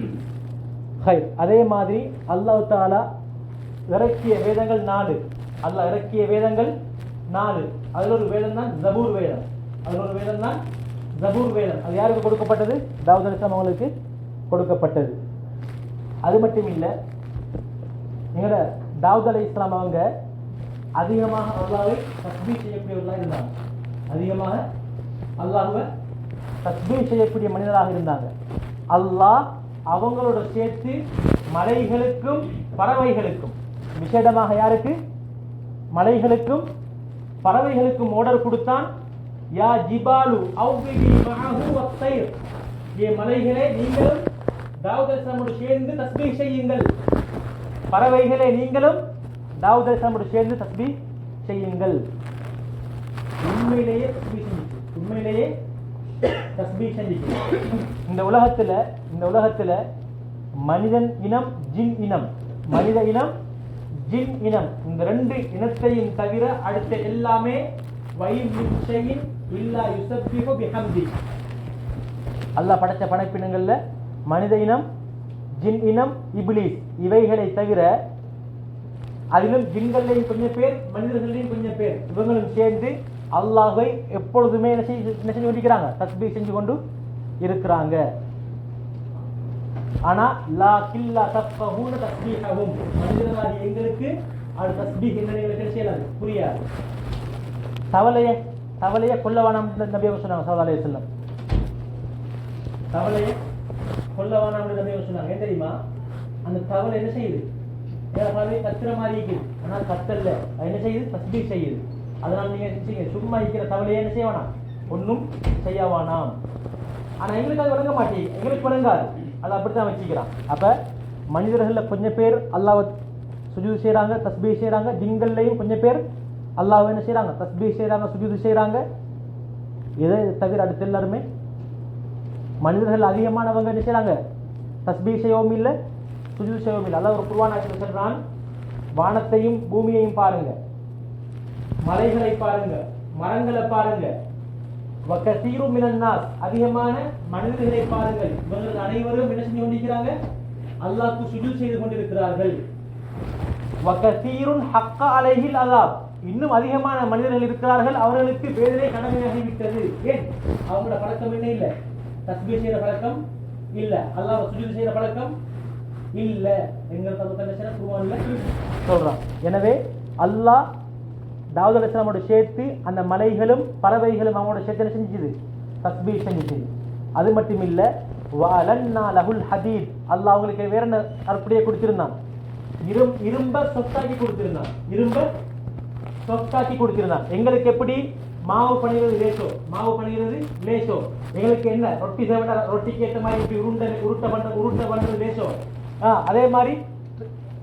அதே மாதிரி அல்லாஹ் தஆலா இறக்கிய வேதங்கள் 4. அல்லாஹ் இறக்கிய வேதங்கள் 4. அதில் ஒரு வேதம் தான் ஜபூர் வேதம். அது யாருக்கு கொடுக்கப்பட்டது? தாவூத் அலைஹிஸ்ஸலாம் அவங்களுக்கு கொடுக்கப்பட்டது. அது மட்டும் இல்லை, எங்களோட தாவூத் அலைஹிஸ்ஸலாம் அவங்க அதிகமாக அல்லாஹ்வை தஸ்பீஹ் செய்யக்கூடியவர்களாக இருந்தாங்க. அதிகமாக அல்லாஹ்வை தஸ்பீஹ் செய்யக்கூடிய மனிதராக இருந்தாங்க. அல்லாஹ் அவங்களோட சேர்த்து மலைகளுக்கும் பறவைகளுக்கும், விசேடமாக யாருக்கு? மலைகளுக்கும் பறவைகளுக்கும் ஆர்டர் கொடுத்தான். யா ஜிபாலு அவ்விபி மஅஹு வத்தைர், ஏ மலைகளே நீங்களும் தாவூத் அலைஹிஸ்ஸலாமோடு சேர்ந்து தஸ்பீஹ் செய்யுங்கள். பறவைகளே நீங்களும் தாவூத் அலைஹிஸ்ஸலாமோடு சேர்ந்து தஸ்பீஹ் செய்யுங்கள். உண்மையிலேயே தஸ்பீஹ் செஞ்சிச்சு. இந்த உலகத்துல மனிதன் இனம் ஜின் இனம், மனித இனம் ஜின் இனம், இந்த 2 இனத்தையும் தவிர அடுத்த எல்லாமே அல்லாஹ் படைச்ச படைப்பினங்கள்ல மனித இனம், ஜின் இனம், இப்லீஸ் இவைகளை தவிர, அதிலும் ஜின்களையும் கொஞ்சம் பேர், மனிதர்களையும் கொஞ்சம் பேர், இவங்களும் சேர்ந்து அல்லாஹ்வை எப்பொழுதுமே என்ன செஞ்சு கொண்டிருக்கிறாங்க, தஸ்பீஹ் செஞ்சு கொண்டு இருக்கிறாங்க. ஆனா லா கில்லா தஃபஹூன தஸ்பீஹஹும், மனிதர்களாகிய எங்களுக்கு அது தஸ்பீஹ் என்னன்னு செய்யலாம், புரியாது. தவளைய கொல்லவானாம் நபி அவங்க சொன்னாங்க ஸல்லல்லாஹு அலைஹி வஸல்லம். தவளைய கொல்லவானாம் நபி அவங்க சொன்னாங்க. ஏன் தெரியுமா? அந்த தவளை என்ன செய்யுது? ஏதாவது கத்துற மாதிரி இருக்குது, ஆனால் கத்தல்ல, அது என்ன செய்யுது? தஸ்பீஹ் செய்யுது. அதனால நீங்க சும்மா இருக்கிற தவளையை என்ன செய்வானா, ஒன்றும் செய்யவானாம். ஆனா எங்களுக்கு அது வழங்க மாட்டேங்குது, எங்களுக்கு வழங்காது, அதை அப்படித்தான் வச்சுக்கிறான். அப்ப மனிதர்கள்ல கொஞ்சம் பேர் அல்லாஹ்வை சுஜூத் செய்யறாங்க, தஸ்பீஹ் செய்யறாங்க. ஜின்கள்லையும் கொஞ்சம் பேர் அல்லாஹ்வை என்ன செய்யறாங்க, தஸ்பீஹ் செய்யறாங்க, சுஜூத் செய்யறாங்க. இதை தவிர அடுத்த எல்லாருமே மனிதர்கள் அதிகமானவங்க என்ன செய்யறாங்க, தஸ்பீஹ் செய்யவும் இல்லை, சுஜூத் செய்யவும் இல்லை. அல்லாஹ் ஒரு குர்ஆன் ஆயத்தில் சொல்றான், வானத்தையும் பூமியையும் பாருங்க, மலைகளை பாருங்க, மரங்களை பாருங்க, வகஸீரு மினன் நாஸ், அதிகமான மனிதர்களை பாருங்கள், இவர்கள் அனைவரும் என்ன செஞ்சு கொண்டிருக்கிறாங்க, அல்லாஹ்வுக்கு சுஜூத் செய்து கொண்டிருக்கிறார்கள். வகஸீருன் ஹக்க அலைஹில் அஸாப், இன்னும் அதிகமான மனிதர்கள் இருக்கிறார்கள், அவர்களுக்கு வேதனை கடமையாகிவிட்டது. ஏன்? அவங்களோட பழக்கம் என்ன இல்லை, தஸ்பீஹ் செய்யற பழக்கம் இல்ல, அல்லாஹ்வை சுஜூத் செய்யற பழக்கம் இல்ல என்கிற தத்துவத்தை குர்ஆன்ல சொல்றான். எனவே அல்லாஹ் தாவூத் அலைஹிஸ்ஸலாமோட சேர்த்து அந்த மலைகளும் பறவைகளும் அவங்களோட சேர்த்து என்ன செஞ்சுது, தஸ்பீஹ் செஞ்சுச்சு. அது மட்டும் இல்ல, வஅலன்னா லஹுல் ஹதீத், அல்லாஹ் அவங்களுக்கு வேற என்ன அப்படியே கொடுத்திருந்தான், இரும்ப சொத்தாக்கி கொடுத்திருந்தான். எங்களுக்கு எப்படி மாவு பணிகிறது லேசோ, எங்களுக்கு என்ன ரொட்டி சேவட்டா ரொட்டிக்கு ஏற்ற மாதிரி இப்படி உருட்ட பண்றது லேசோ. அதே மாதிரி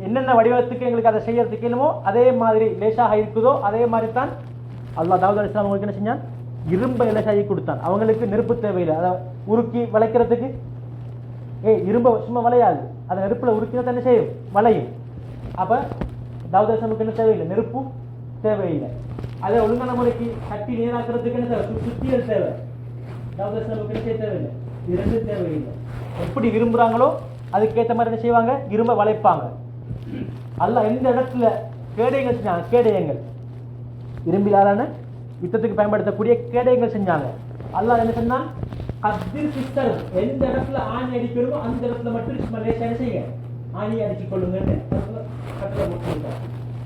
என்னென்ன வடிவத்துக்கு எங்களுக்கு அதை செய்யறதுக்கு என்னமோ அதே மாதிரி லேசாக இருக்குதோ அதே மாதிரி தான் அல்லாஹ் தாவூத் அலைஹிஸ்ஸலாம் அவங்களுக்கு என்ன செஞ்சான், இரும்பை லேசாகி கொடுத்தான். அவங்களுக்கு நெருப்பு தேவையில்லை, அதை உருக்கி வளைக்கிறதுக்கு. இரும்பை சும்மா வளையாது, அதை நெருப்புல உருக்கினா என்ன செய்யும், வளையும். அப்ப தாவூத் அலைஹிஸ்ஸலாமுக்கு என்ன தேவையில்லை, நெருப்பு தேவையில்லை. அதை ஒழுங்கான முறைக்கு கட்டி நீராக்கிறதுக்கு என்ன தேவை, சுத்தியல் தேவை. தாவூத் அலைஹிஸ்ஸலாமுக்கு என்ன தேவையில்லை, இரண்டு தேவையில்லை. எப்படி விரும்புகிறாங்களோ அதுக்கேற்ற மாதிரி என்ன செய்வாங்க, இரும்ப வளைப்பாங்க. அல்லாஹ் எந்த இடத்துல கேடயங்கள் செஞ்சாங்க, கேடயங்கள் இரும்பிலான யுத்தத்துக்கு பயன்படுத்தக்கூடிய கேடயங்கள் செஞ்சாங்க. அல்லாஹ் என்ன சொன்னான், கதிர் சித்தர், எந்த இடத்துல ஆணி அடிக்கணுமோ அந்த இடத்துல மட்டும் லேசாக செய்ய ஆணியை அடித்துக் கொள்ளுங்கன்னு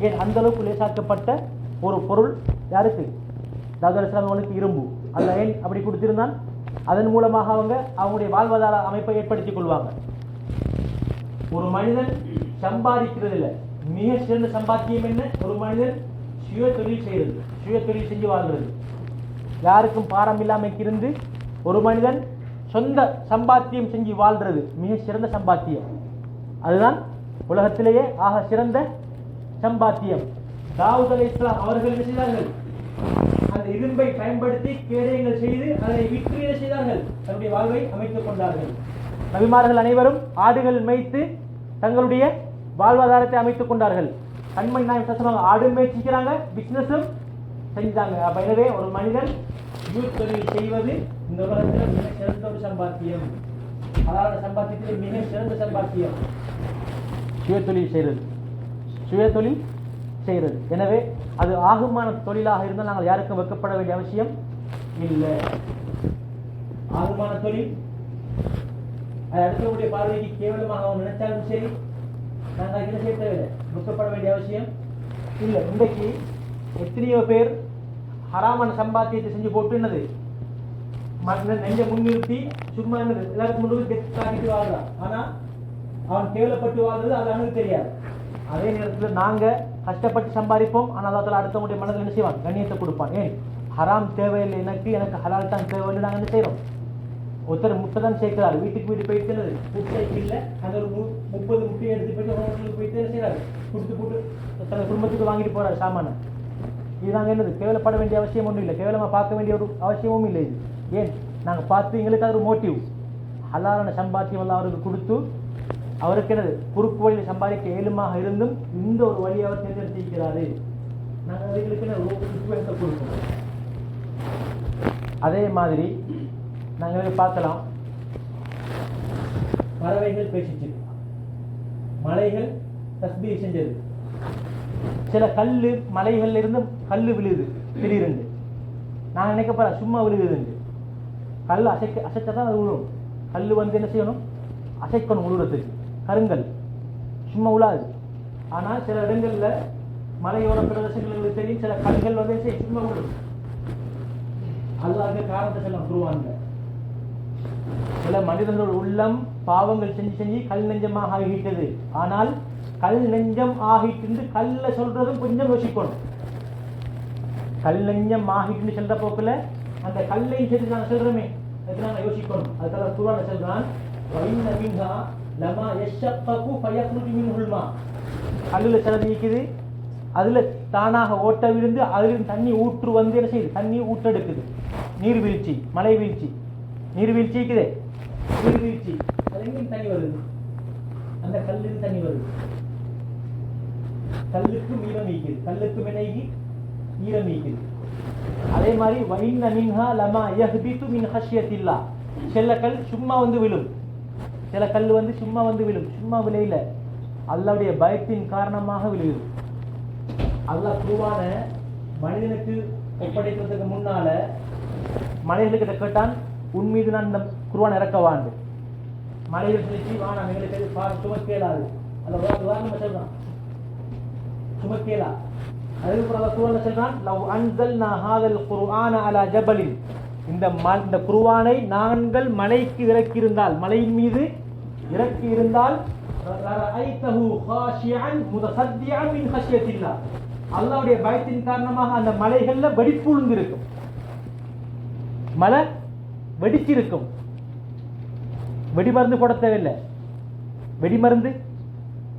ஏன் அந்த அளவுக்கு லேசாக்கப்பட்ட ஒரு பொருள் யாருக்கு, தாவூத் அலைஹிஸ்ஸலாம் அவனுக்கு இரும்பு. அல்லாஹ் ஏன் அப்படி கொடுத்திருந்தான், அதன் மூலமாக அவங்க அவங்களுடைய வாழ்வாதார அமைப்பை ஏற்படுத்திக் கொள்வாங்க. ஒரு மனிதன் சம்பாதிக்கிறதுல மிக சிறந்த சம்பாத்தியம் என்ன, ஒரு மனிதன் சுய தொழில் செய்யறது, சுய தொழில் செஞ்சு வாழ்றது, யாருக்கும் பாரம் இல்லாமல் இருந்து ஒரு மனிதன் சொந்த சம்பாத்தியம் செஞ்சு வாழ்றது மிக சிறந்த சம்பாத்தியம். அதுதான் உலகத்திலேயே ஆக சிறந்த சம்பாத்தியம். தாவூத் அலைஹிஸ்ஸலாம் அவர்கள் என்ன செய்தார்கள், அந்த இரும்பை பயன்படுத்தி கேடயங்கள் செய்து அதனை விற்று செய்தார்கள், தன்னுடைய வாழ்வை அமைத்துக் கொண்டார்கள். நபிமார்கள் அனைவரும் ஆடுகள் மேய்த்து தங்களுடைய வாழ்வாதாரத்தை அமைத்துக் கொண்டார்கள். கண்மணி நாயகம் ஆடு மேய்ச்சிக்கிறாங்க, பிசினஸும் செஞ்சாங்க. அப்ப எனவே ஒரு மனிதன் யூத் தொழில் செய்வது இந்த உலகத்தில் மிக சிறந்த ஒரு சம்பாத்தியம். அதாவது சம்பாத்தியத்தில் மிக சிறந்த சம்பாத்தியம் சுய தொழில் செய்கிறது, சுய தொழில் செய்கிறது. எனவே அது ஆகுமான தொழிலாக இருந்தால் நாங்கள் யாருக்கும் வெக்கப்பட வேண்டிய அவசியம் இல்லை. ஆகுமான தொழில் அது அடுத்தவருடைய பார்வைக்கு கேவலமாக அவன் நினைச்சாலும் சரி, நாங்கள் என்ன செய்ய தேவையில்லை, வெக்கப்பட வேண்டிய அவசியம் இல்லை. இன்றைக்கு எத்தனையோ பேர் ஹராமான சம்பாத்தியத்தை செஞ்சு போட்டு என்னது நெஞ்ச முன்னிறுத்தி சும்மா என்னது எல்லாருக்கும் முன்னாடி கெத்தாக்கிட்டு வாழ்றான். ஆனால் அவன் கேவலப்பட்டு வாழ்றது அது அவனுக்கு தெரியாது. அதே நேரத்தில் நாங்கள் கஷ்டப்பட்டு சம்பாதிப்போம், ஆனால் அதில் அடுத்தவங்களுடைய மனதில் என்ன செய்வான், கண்ணியத்தை கொடுப்பான். ஏன் ஹராம் தேவையில்லை, எனக்கு ஹலால் தான் தேவையில்லை. நாங்கள் என்ன செய்கிறோம், ஒருத்தர் முட்டை தான் சேர்க்கிறாரு, வீட்டுக்கு வீடு போயிட்டு இல்லை அந்த ஒரு 30 முட்டையை எடுத்து போயிட்டு ஹோட்டலுக்கு போயிட்டு என்ன செய்யறாரு, கொடுத்து போட்டு தன் குடும்பத்துக்கு வாங்கிட்டு போறாரு சாமான. இது நாங்கள் என்னது கேவலப்பட வேண்டிய அவசியம் ஒன்றும் இல்லை, கேவலமாக பார்க்க வேண்டிய ஒரு அவசியமும் இல்லை. இது ஏன் நாங்கள் பார்த்து எங்களுக்கு அது ஒரு மோட்டிவ், ஹலாலான சம்பாத்தியம் எல்லாம் அவருக்கு கொடுத்து அவருக்கு என்னது குறுக்கு வழியில் சம்பாதிக்க இயலுமாக இருந்தும் இந்த ஒரு வழியை அவர் தேர்ந்தெடுத்திருக்கிறாரு. நாங்கள் அதுகளுக்கு என்ன கொடுக்கணும். அதே மாதிரி நாங்கள் பார்க்கலாம், பறவைகள் பேசிச்சு, மலைகள் தஸ்பீஹ் செஞ்சது, சில கல்லு மலைகள்ல இருந்து கல்லு விழுது திடீரென்று. நான் நினைக்க போறேன் சும்மா விழுகுதுண்டு, கல் அசைச்சாதான் அது விழும். கல் வந்து என்ன செய்யணும், அசைக்கணும் விழுறதுக்கு. கருங்கல் சும்மா விழாது. ஆனால் சில இடங்கள்ல மலையோர பிரதேசங்களுக்கு தெரியும், சில கல்கள் வந்து சும்மா விழும். அல்லாஹ்வுக்கு காரணத்தை சொல்லலாம் குர்ஆன்ல. சில மனிதனோட உள்ளம் பாவங்கள் செஞ்சு செஞ்சு கல் நெஞ்சமாக ஆகிவிட்டது. ஆனால் கல் நெஞ்சம் ஆகிட்டு கல்ல சொல்றதும் கொஞ்சம் யோசிக்கணும். கல் நெஞ்சம் ஆகிட்டு சொல்ற போக்குல அந்த கல்லையும் சேர்த்து நாங்கள் சொல்றோமே, அதுக்கு நாங்கள் யோசிக்கணும். அதுக்காக குர்ஆன்ல சொல்றான், கல்லுல சிலது நிற்குது, அதுல தானாக ஓட்ட விழுந்து அதிலிருந்து தண்ணி ஊற்று வந்து என்ன செய்யுது, தண்ணி ஊற்றெடுக்குது. நீர்வீழ்ச்சி, மலை வீழ்ச்சி, நீர்வீழ்ச்சி இருக்குதே, நீர்வீழ்ச்சி அது எங்கேயும் தண்ணி வருது, அந்த கல்லுக்கு தண்ணி வருது. கல்லுக்கும் ஈரம் ஈக்குது, கல்லுக்கும் இணைகி ஈரம் ஈக்குது. அதே மாதிரி வைன்ன மின்ஹா லமா யஹ்பிது மின் ஹஷ்யத்தில்லாஹ், சில கல் சும்மா வந்து விழும், சில கல் வந்து சும்மா வந்து விழும். சும்மா விளையில, அல்லாஹ்வுடைய பயத்தின் காரணமாக விழுகுது. அல்லாஹ் குர்ஆன மனிதனுக்கு ஒப்படைக்கிறதுக்கு முன்னால மலைகளுக்கிட்ட கேட்டான், உன் மீது நான் இந்த குர்ஆன் இறக்கவாண்டு. மலைகள் சொல்லிச்சு, வானா எங்களுக்கு சுமக்கேலாது. அல்ல உதாரணமா சொல்றான், சுமக்கேலா. அதுக்கப்புறம் அல்லாஹ் குர்ஆன்ல சொல்றான், லவ் அன்ஸல்னா ஹாதல் குர்ஆன அலா ஜபலின், இந்த குர்ஆனை நாங்கள் மலைக்கு இறக்கி இருந்தால், மலையின் மீது இறக்கி இருந்தால், ரஅய்தஹு காஷிஅன் முதஸத்திஅன் மின் ஹஷ்யத்தில்லாஹ், அல்லாஹ்வுடைய பயத்தின் காரணமாக அந்த மலைகள்ல வெடிப்பு விழுந்திருக்கும், மலை வெடிச்சிருக்கும். வெடிமருந்து போட தேவையில்லை, வெடிமருந்து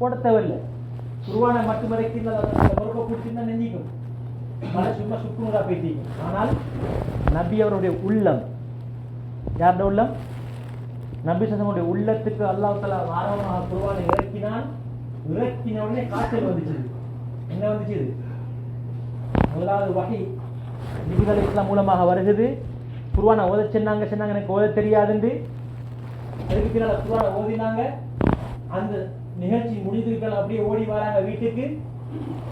போட தேவையில்லை. குர்ஆனை மட்டும் இறக்கி பொறுப்பை பிடிச்சிருந்தா நெஞ்சிக்கும், மலை சும்மா சுக்குநூறா போயிட்டீங்க. ஆனால் நபி அவருடைய உள்ளம், யாருடைய உள்ளம், நபி சல்லல்லாஹு உள்ளத்துக்கு அல்லாஹ் தஆலா ஆரம்பமாக குர்ஆனை இறக்கினான். இறக்கின உடனே காய்ச்சல் வந்துச்சு. என்ன வந்துச்சு? முதலாவது வஹி ஜிப்ரீல் அலைஹிஸ்ஸலாம் மூலமாக வருகிறது. குர்ஆனை ஓத சொன்னாங்க, எனக்கு ஓத தெரியாதுன்னு அதுக்கு பின்னால் குர்ஆனை ஓதினாங்க. அந்த நிகழ்ச்சி முடிந்திருக்கலாம், அப்படியே ஓடி வராங்க வீட்டுக்கு.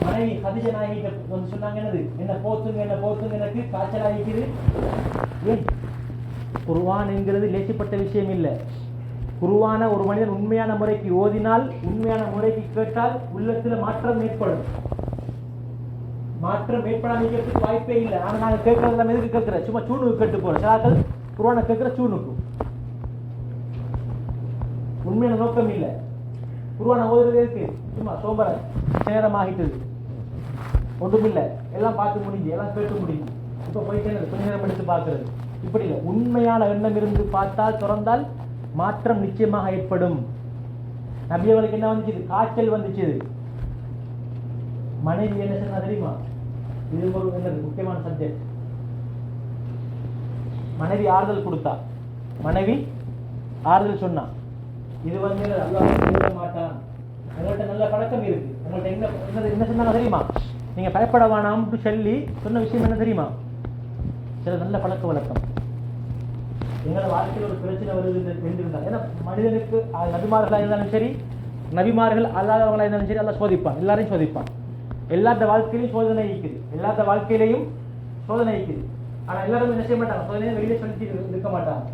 மனைவி ஹதீஜா நாயகிட்ட வந்து சொன்னாங்க, என்ன போத்துங்க எனக்கு காய்ச்சல் ஆகிக்குது. ஏன் குர்ஆன் என்கிறது லேசிப்பட்ட விஷயம் இல்லை. குர்ஆனை ஒரு மனிதன் உண்மையான முறைக்கு ஓதினால், உண்மையான முறைக்கு கேட்டால் உள்ளத்தில் மாற்றம் ஏற்படும். மாற்றம் ஏற்படாமைக்கிறதுக்கு வாய்ப்பே இல்லை. ஆனால் நாங்கள் கேட்கறது எதுக்கு கேட்கிறேன்? சும்மா சூனுக்கு கேட்டு போறோம். சிலாக்கள் குர்ஆனை கேட்கிற சூனுக்கும் உண்மையான நோக்கம் இல்லை. குர்ஆனை ஓதுறது இருக்கு சும்மா சோம்பர நேரமாகிட்டது, ஒன்றுமில்லை, எல்லாம் பார்த்து முடிஞ்சு, எல்லாம் கேட்டு முடிஞ்சு, இப்போ போயிட்டே கொஞ்ச நேரம் எடுத்து பார்க்கறது. இப்படி இல்லை. உண்மையான எண்ணம் இருந்து பார்த்தால், திறந்தால் மாற்றம் நிச்சயமாக ஏற்படும். நபியவர்களுக்கு என்ன வந்துச்சு? காய்ச்சல் வந்துச்சு. மனைவி என்ன சொன்னா தெரியுமா? இது ஒரு முக்கியமான சப்ஜெக்ட். மனைவி ஆறுதல் கொடுத்தா, மனைவி ஆறுதல் சொன்னா, இது வந்து அல்லாஹ் செய்ய மாட்டான், எங்கள்கிட்ட நல்ல பழக்கம் இருக்கு, உங்கள்கிட்ட என்ன சொன்னாங்க தெரியுமா? நீங்க பயப்பட வேணாம்னு சொல்லி சொன்ன விஷயம் என்ன தெரியுமா? சில நல்ல பழக்க வழக்கம். எங்களோட வாழ்க்கையில் ஒரு பிரச்சனை வருது என்றிருந்தால், ஏன்னா மனிதனுக்கு நபிமார்களாக இருந்தாலும் சரி, நபிமார்கள் அல்லாதவர்களாக இருந்தாலும் சரி, அல்லா சோதிப்பான், எல்லாரையும் சோதிப்பான். எல்லாத்த வாழ்க்கையிலையும் சோதனை இருக்குது, எல்லாத்த வாழ்க்கையிலையும் சோதனை இருக்குது. ஆனா எல்லாரும் என்ன செய்ய மாட்டாங்க? சோதனையை வெளியே சொல்லி இருக்க மாட்டாங்க.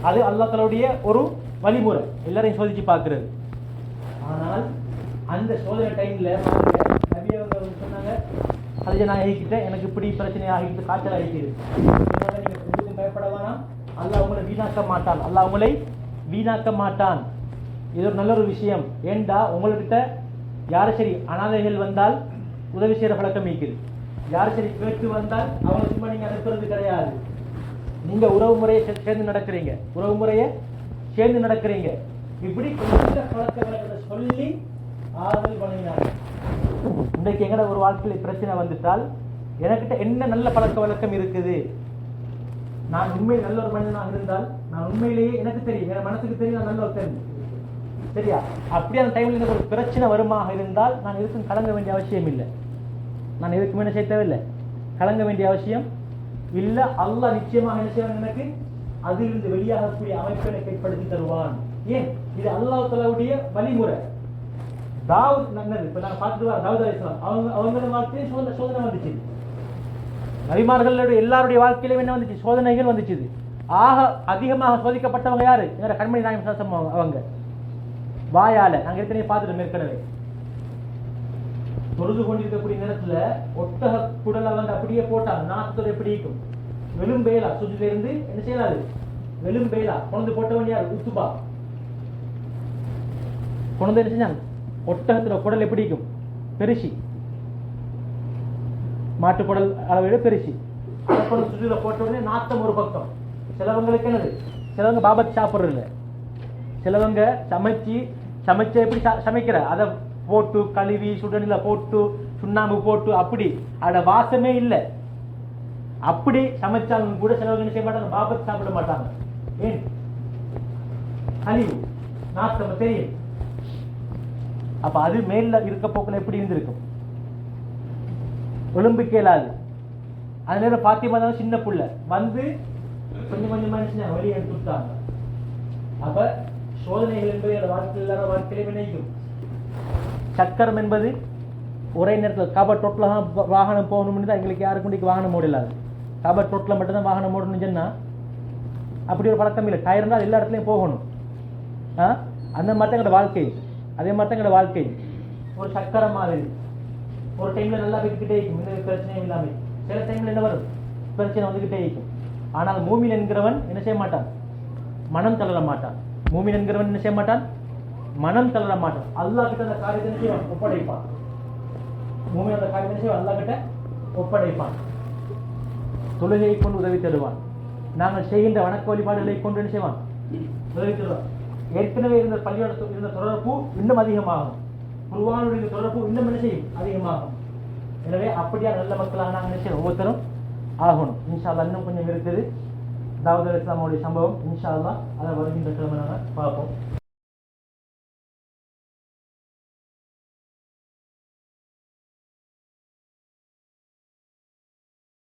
அது அல்லாஹ் தஆலாவுடைய ஒரு வழிமுறை, எல்லாரையும் சோதிச்சு பார்க்கிறது. ஆனால் அந்த சோதனை டைம்ல நபி அவங்க சொன்னாங்க, ஹதீஜா நாயகி கிட்ட எனக்கு இப்படி பிரச்சனை ஆகிட்டு, காய்ச்சல் ஆகிட்டு, நீங்க பயப்பட வேணாம், அல்லாஹ் உங்களை வீணாக்க மாட்டான், அல்லாஹ் உங்களை வீணாக்க மாட்டான். இது ஒரு நல்ல ஒரு விஷயம். ஏண்டா உங்கள்கிட்ட யாரும் சரி அனாதைகள் வந்தால் உதவி செய்யற பழக்கம் இருக்குது. யாரும் சரி கேட்டு வந்தால் அவங்க சும்மா நீங்க அனுப்புறது கிடையாது. நீங்க உறவு முறையை சேர்ந்து நடக்கிறீங்க, உறவு முறையை சேர்ந்து நடக்கிறீங்க. இப்படி நல்ல பழக்க வழக்கத்தை சொல்லி ஆறுதல் வழங்கினாங்க. இன்றைக்கு எங்கட ஒரு வாழ்க்கையில் பிரச்சனை வந்துட்டால், எனக்கிட்ட என்ன நல்ல பழக்க வழக்கம் இருக்குது, நான் உண்மையில் நல்ல ஒரு மனிதனாக இருந்தால், நான் உண்மையிலேயே எனக்கு தெரியும், என் மனசுக்கு தெரியும், நான் நல்ல ஒரு தெரியும், சரியா? அப்படியான டைம்ல எனக்கு ஒரு பிரச்சனை வருமாக இருந்தால், நான் எதுக்கும் கலங்க வேண்டிய அவசியம் இல்லை. நான் எதுக்குமே என்ன செய்ய தேவையில்லை, கலங்க வேண்டிய அவசியம் இல்லை. அல்லாஹ் நிச்சயமாக என்ன செய்வான்? எனக்கு அதிலிருந்து வெளியாகக்கூடிய அமைப்பை எனக்கு ஏற்படுத்தி தருவான். ஏன்? இது அல்லாஹ் தஆலாவுடைய வழிமுறை. தாவூத் நல்லது. இப்ப நான் பார்த்துட்டு வர தாவூத் அலைஹிஸ்ஸலாம் அவங்களோட வாழ்க்கையில சோதனை வந்துச்சு. நபிமார்களுடைய எல்லாருடைய வாழ்க்கையிலும் என்ன வந்துச்சு? சோதனைகள் வந்துச்சு. ஆக அதிகமாக சோதிக்கப்பட்டவங்க யாரு? எங்க கண்மணி நாயகம் ஸல்லல்லாஹு அலைஹி வஸல்லம் அவங்க வாயால. நாங்க ஏற்கனவே பார்த்துட்டோம். ஏற்கனவே தொழுது கொண்டிருக்கக்கூடிய நேரத்துல ஒட்டக குடலை வந்து அப்படியே போட்டாங்க. நாத்தோட எப்படி இருக்கும்? வெளும்பேலா சுஜில இருந்து என்ன செய்யலாது? வெளும்பேலா கொண்டு போட்டவன் யார்? உத்துபா கொண்டு என்ன செஞ்சாங்க? ஒட்டகத்துல குடல் எப்படி இருக்கும்? பெருசி, மாட்டு குடல் அளவிட பெருசி. அதை கொண்டு சுஜில போட்ட உடனே நாத்தம் ஒரு பக்கம். சிலவங்களுக்கு என்னது? சிலவங்க பாபத் சாப்பிட்றது, சிலவங்க சமைச்ச எப்படி சமைக்கிற அதை போட்டு கழுவி சுடனில போட்டு சுண்ணாம்பு போட்டு அப்படி அட வாசமே இல்லை. அப்படி சமைச்சாலும் கூட சிலவங்க என்ன செய்ய மாட்டாங்க? பாபத் சாப்பிட மாட்டாங்க. ஏன்? கழிவு நாத்தம் தெரியும். அப்ப அது மேல இருக்க போக்குல எப்படி இருந்திருக்கும்? ஒழும்பு கேளாது. அது நேரம் பாத்தியமா தான் சின்ன புள்ள வந்து கொஞ்சம் கொஞ்சமா வெளியே எடுத்து விட்டாங்க. அப்ப சோதனைகள் என்பது வாழ்க்கையில நினைக்கும். சக்கரம் என்பது ஒரே நேரத்தில் கபர் டொட்டில் தான் வாகனம் போகணும்னு தான் எங்களுக்கு யாருக்கும் இன்றைக்கு வாகனம் ஓடலாது. கபர் டொட்டில் மட்டும்தான் வாகனம் ஓடணும்னு சொன்னால் அப்படி ஒரு பழக்கம் இல்லை. டயர் தான் எல்லா இடத்துலையும் போகணும். அந்த மாதிரி தான் எங்களோட வாழ்க்கை. அதே மாதிரி தான் எங்களோட வாழ்க்கை ஒரு சக்கரம் மாதிரி. ஒரு டைமில் நல்லா விட்டுக்கிட்டே இருக்கும், எந்த பிரச்சனையும் இல்லாமல். சில டைமில் என்ன வரும்? பிரச்சனை வந்துக்கிட்டே இருக்கும். ஆனால் மூமின் என்கிறவன் என்ன செய்ய மாட்டான்? மனம் தளர மாட்டான். மூமின் என்கிறவன் என்ன செய்ய மாட்டான்? மனம் தளர மாட்டான். அல்லாஹ் கிட்ட அந்த காரியத்தை செய்வான், ஒப்படைப்பான். மூமின் அந்த காரியத்தை செய்வான், அல்லாஹ் கிட்ட ஒப்படைப்பான். தொழுகையை கொண்டு உதவி தருவான். நாங்கள் செய்கின்ற வணக்க வழிபாடுகளை கொண்டு என்ன செய்வான்? உதவி தருவான். ஏற்கனவே இருந்த பள்ளியோட இருந்த தொடர்பு இன்னும் அதிகமாகும். குர்ஆனுடைய தொடர்பு இன்னும் என்ன செய்யும்? அதிகமாகும். எனவே அப்படியா நல்ல மக்களாக நாங்கள் என்ன செய்யணும்? ஒவ்வொருத்தரும் ஆகணும். இன்ஷா அல்லாஹ் இன்னும் கொஞ்சம் இருக்குது. தாவூத் அலைஹிஸ்ஸலாமுடைய சம்பவம் இன்ஷா அல்லாஹ் அதை வருகின்ற கிழமை நாங்கள் பார்ப்போம்.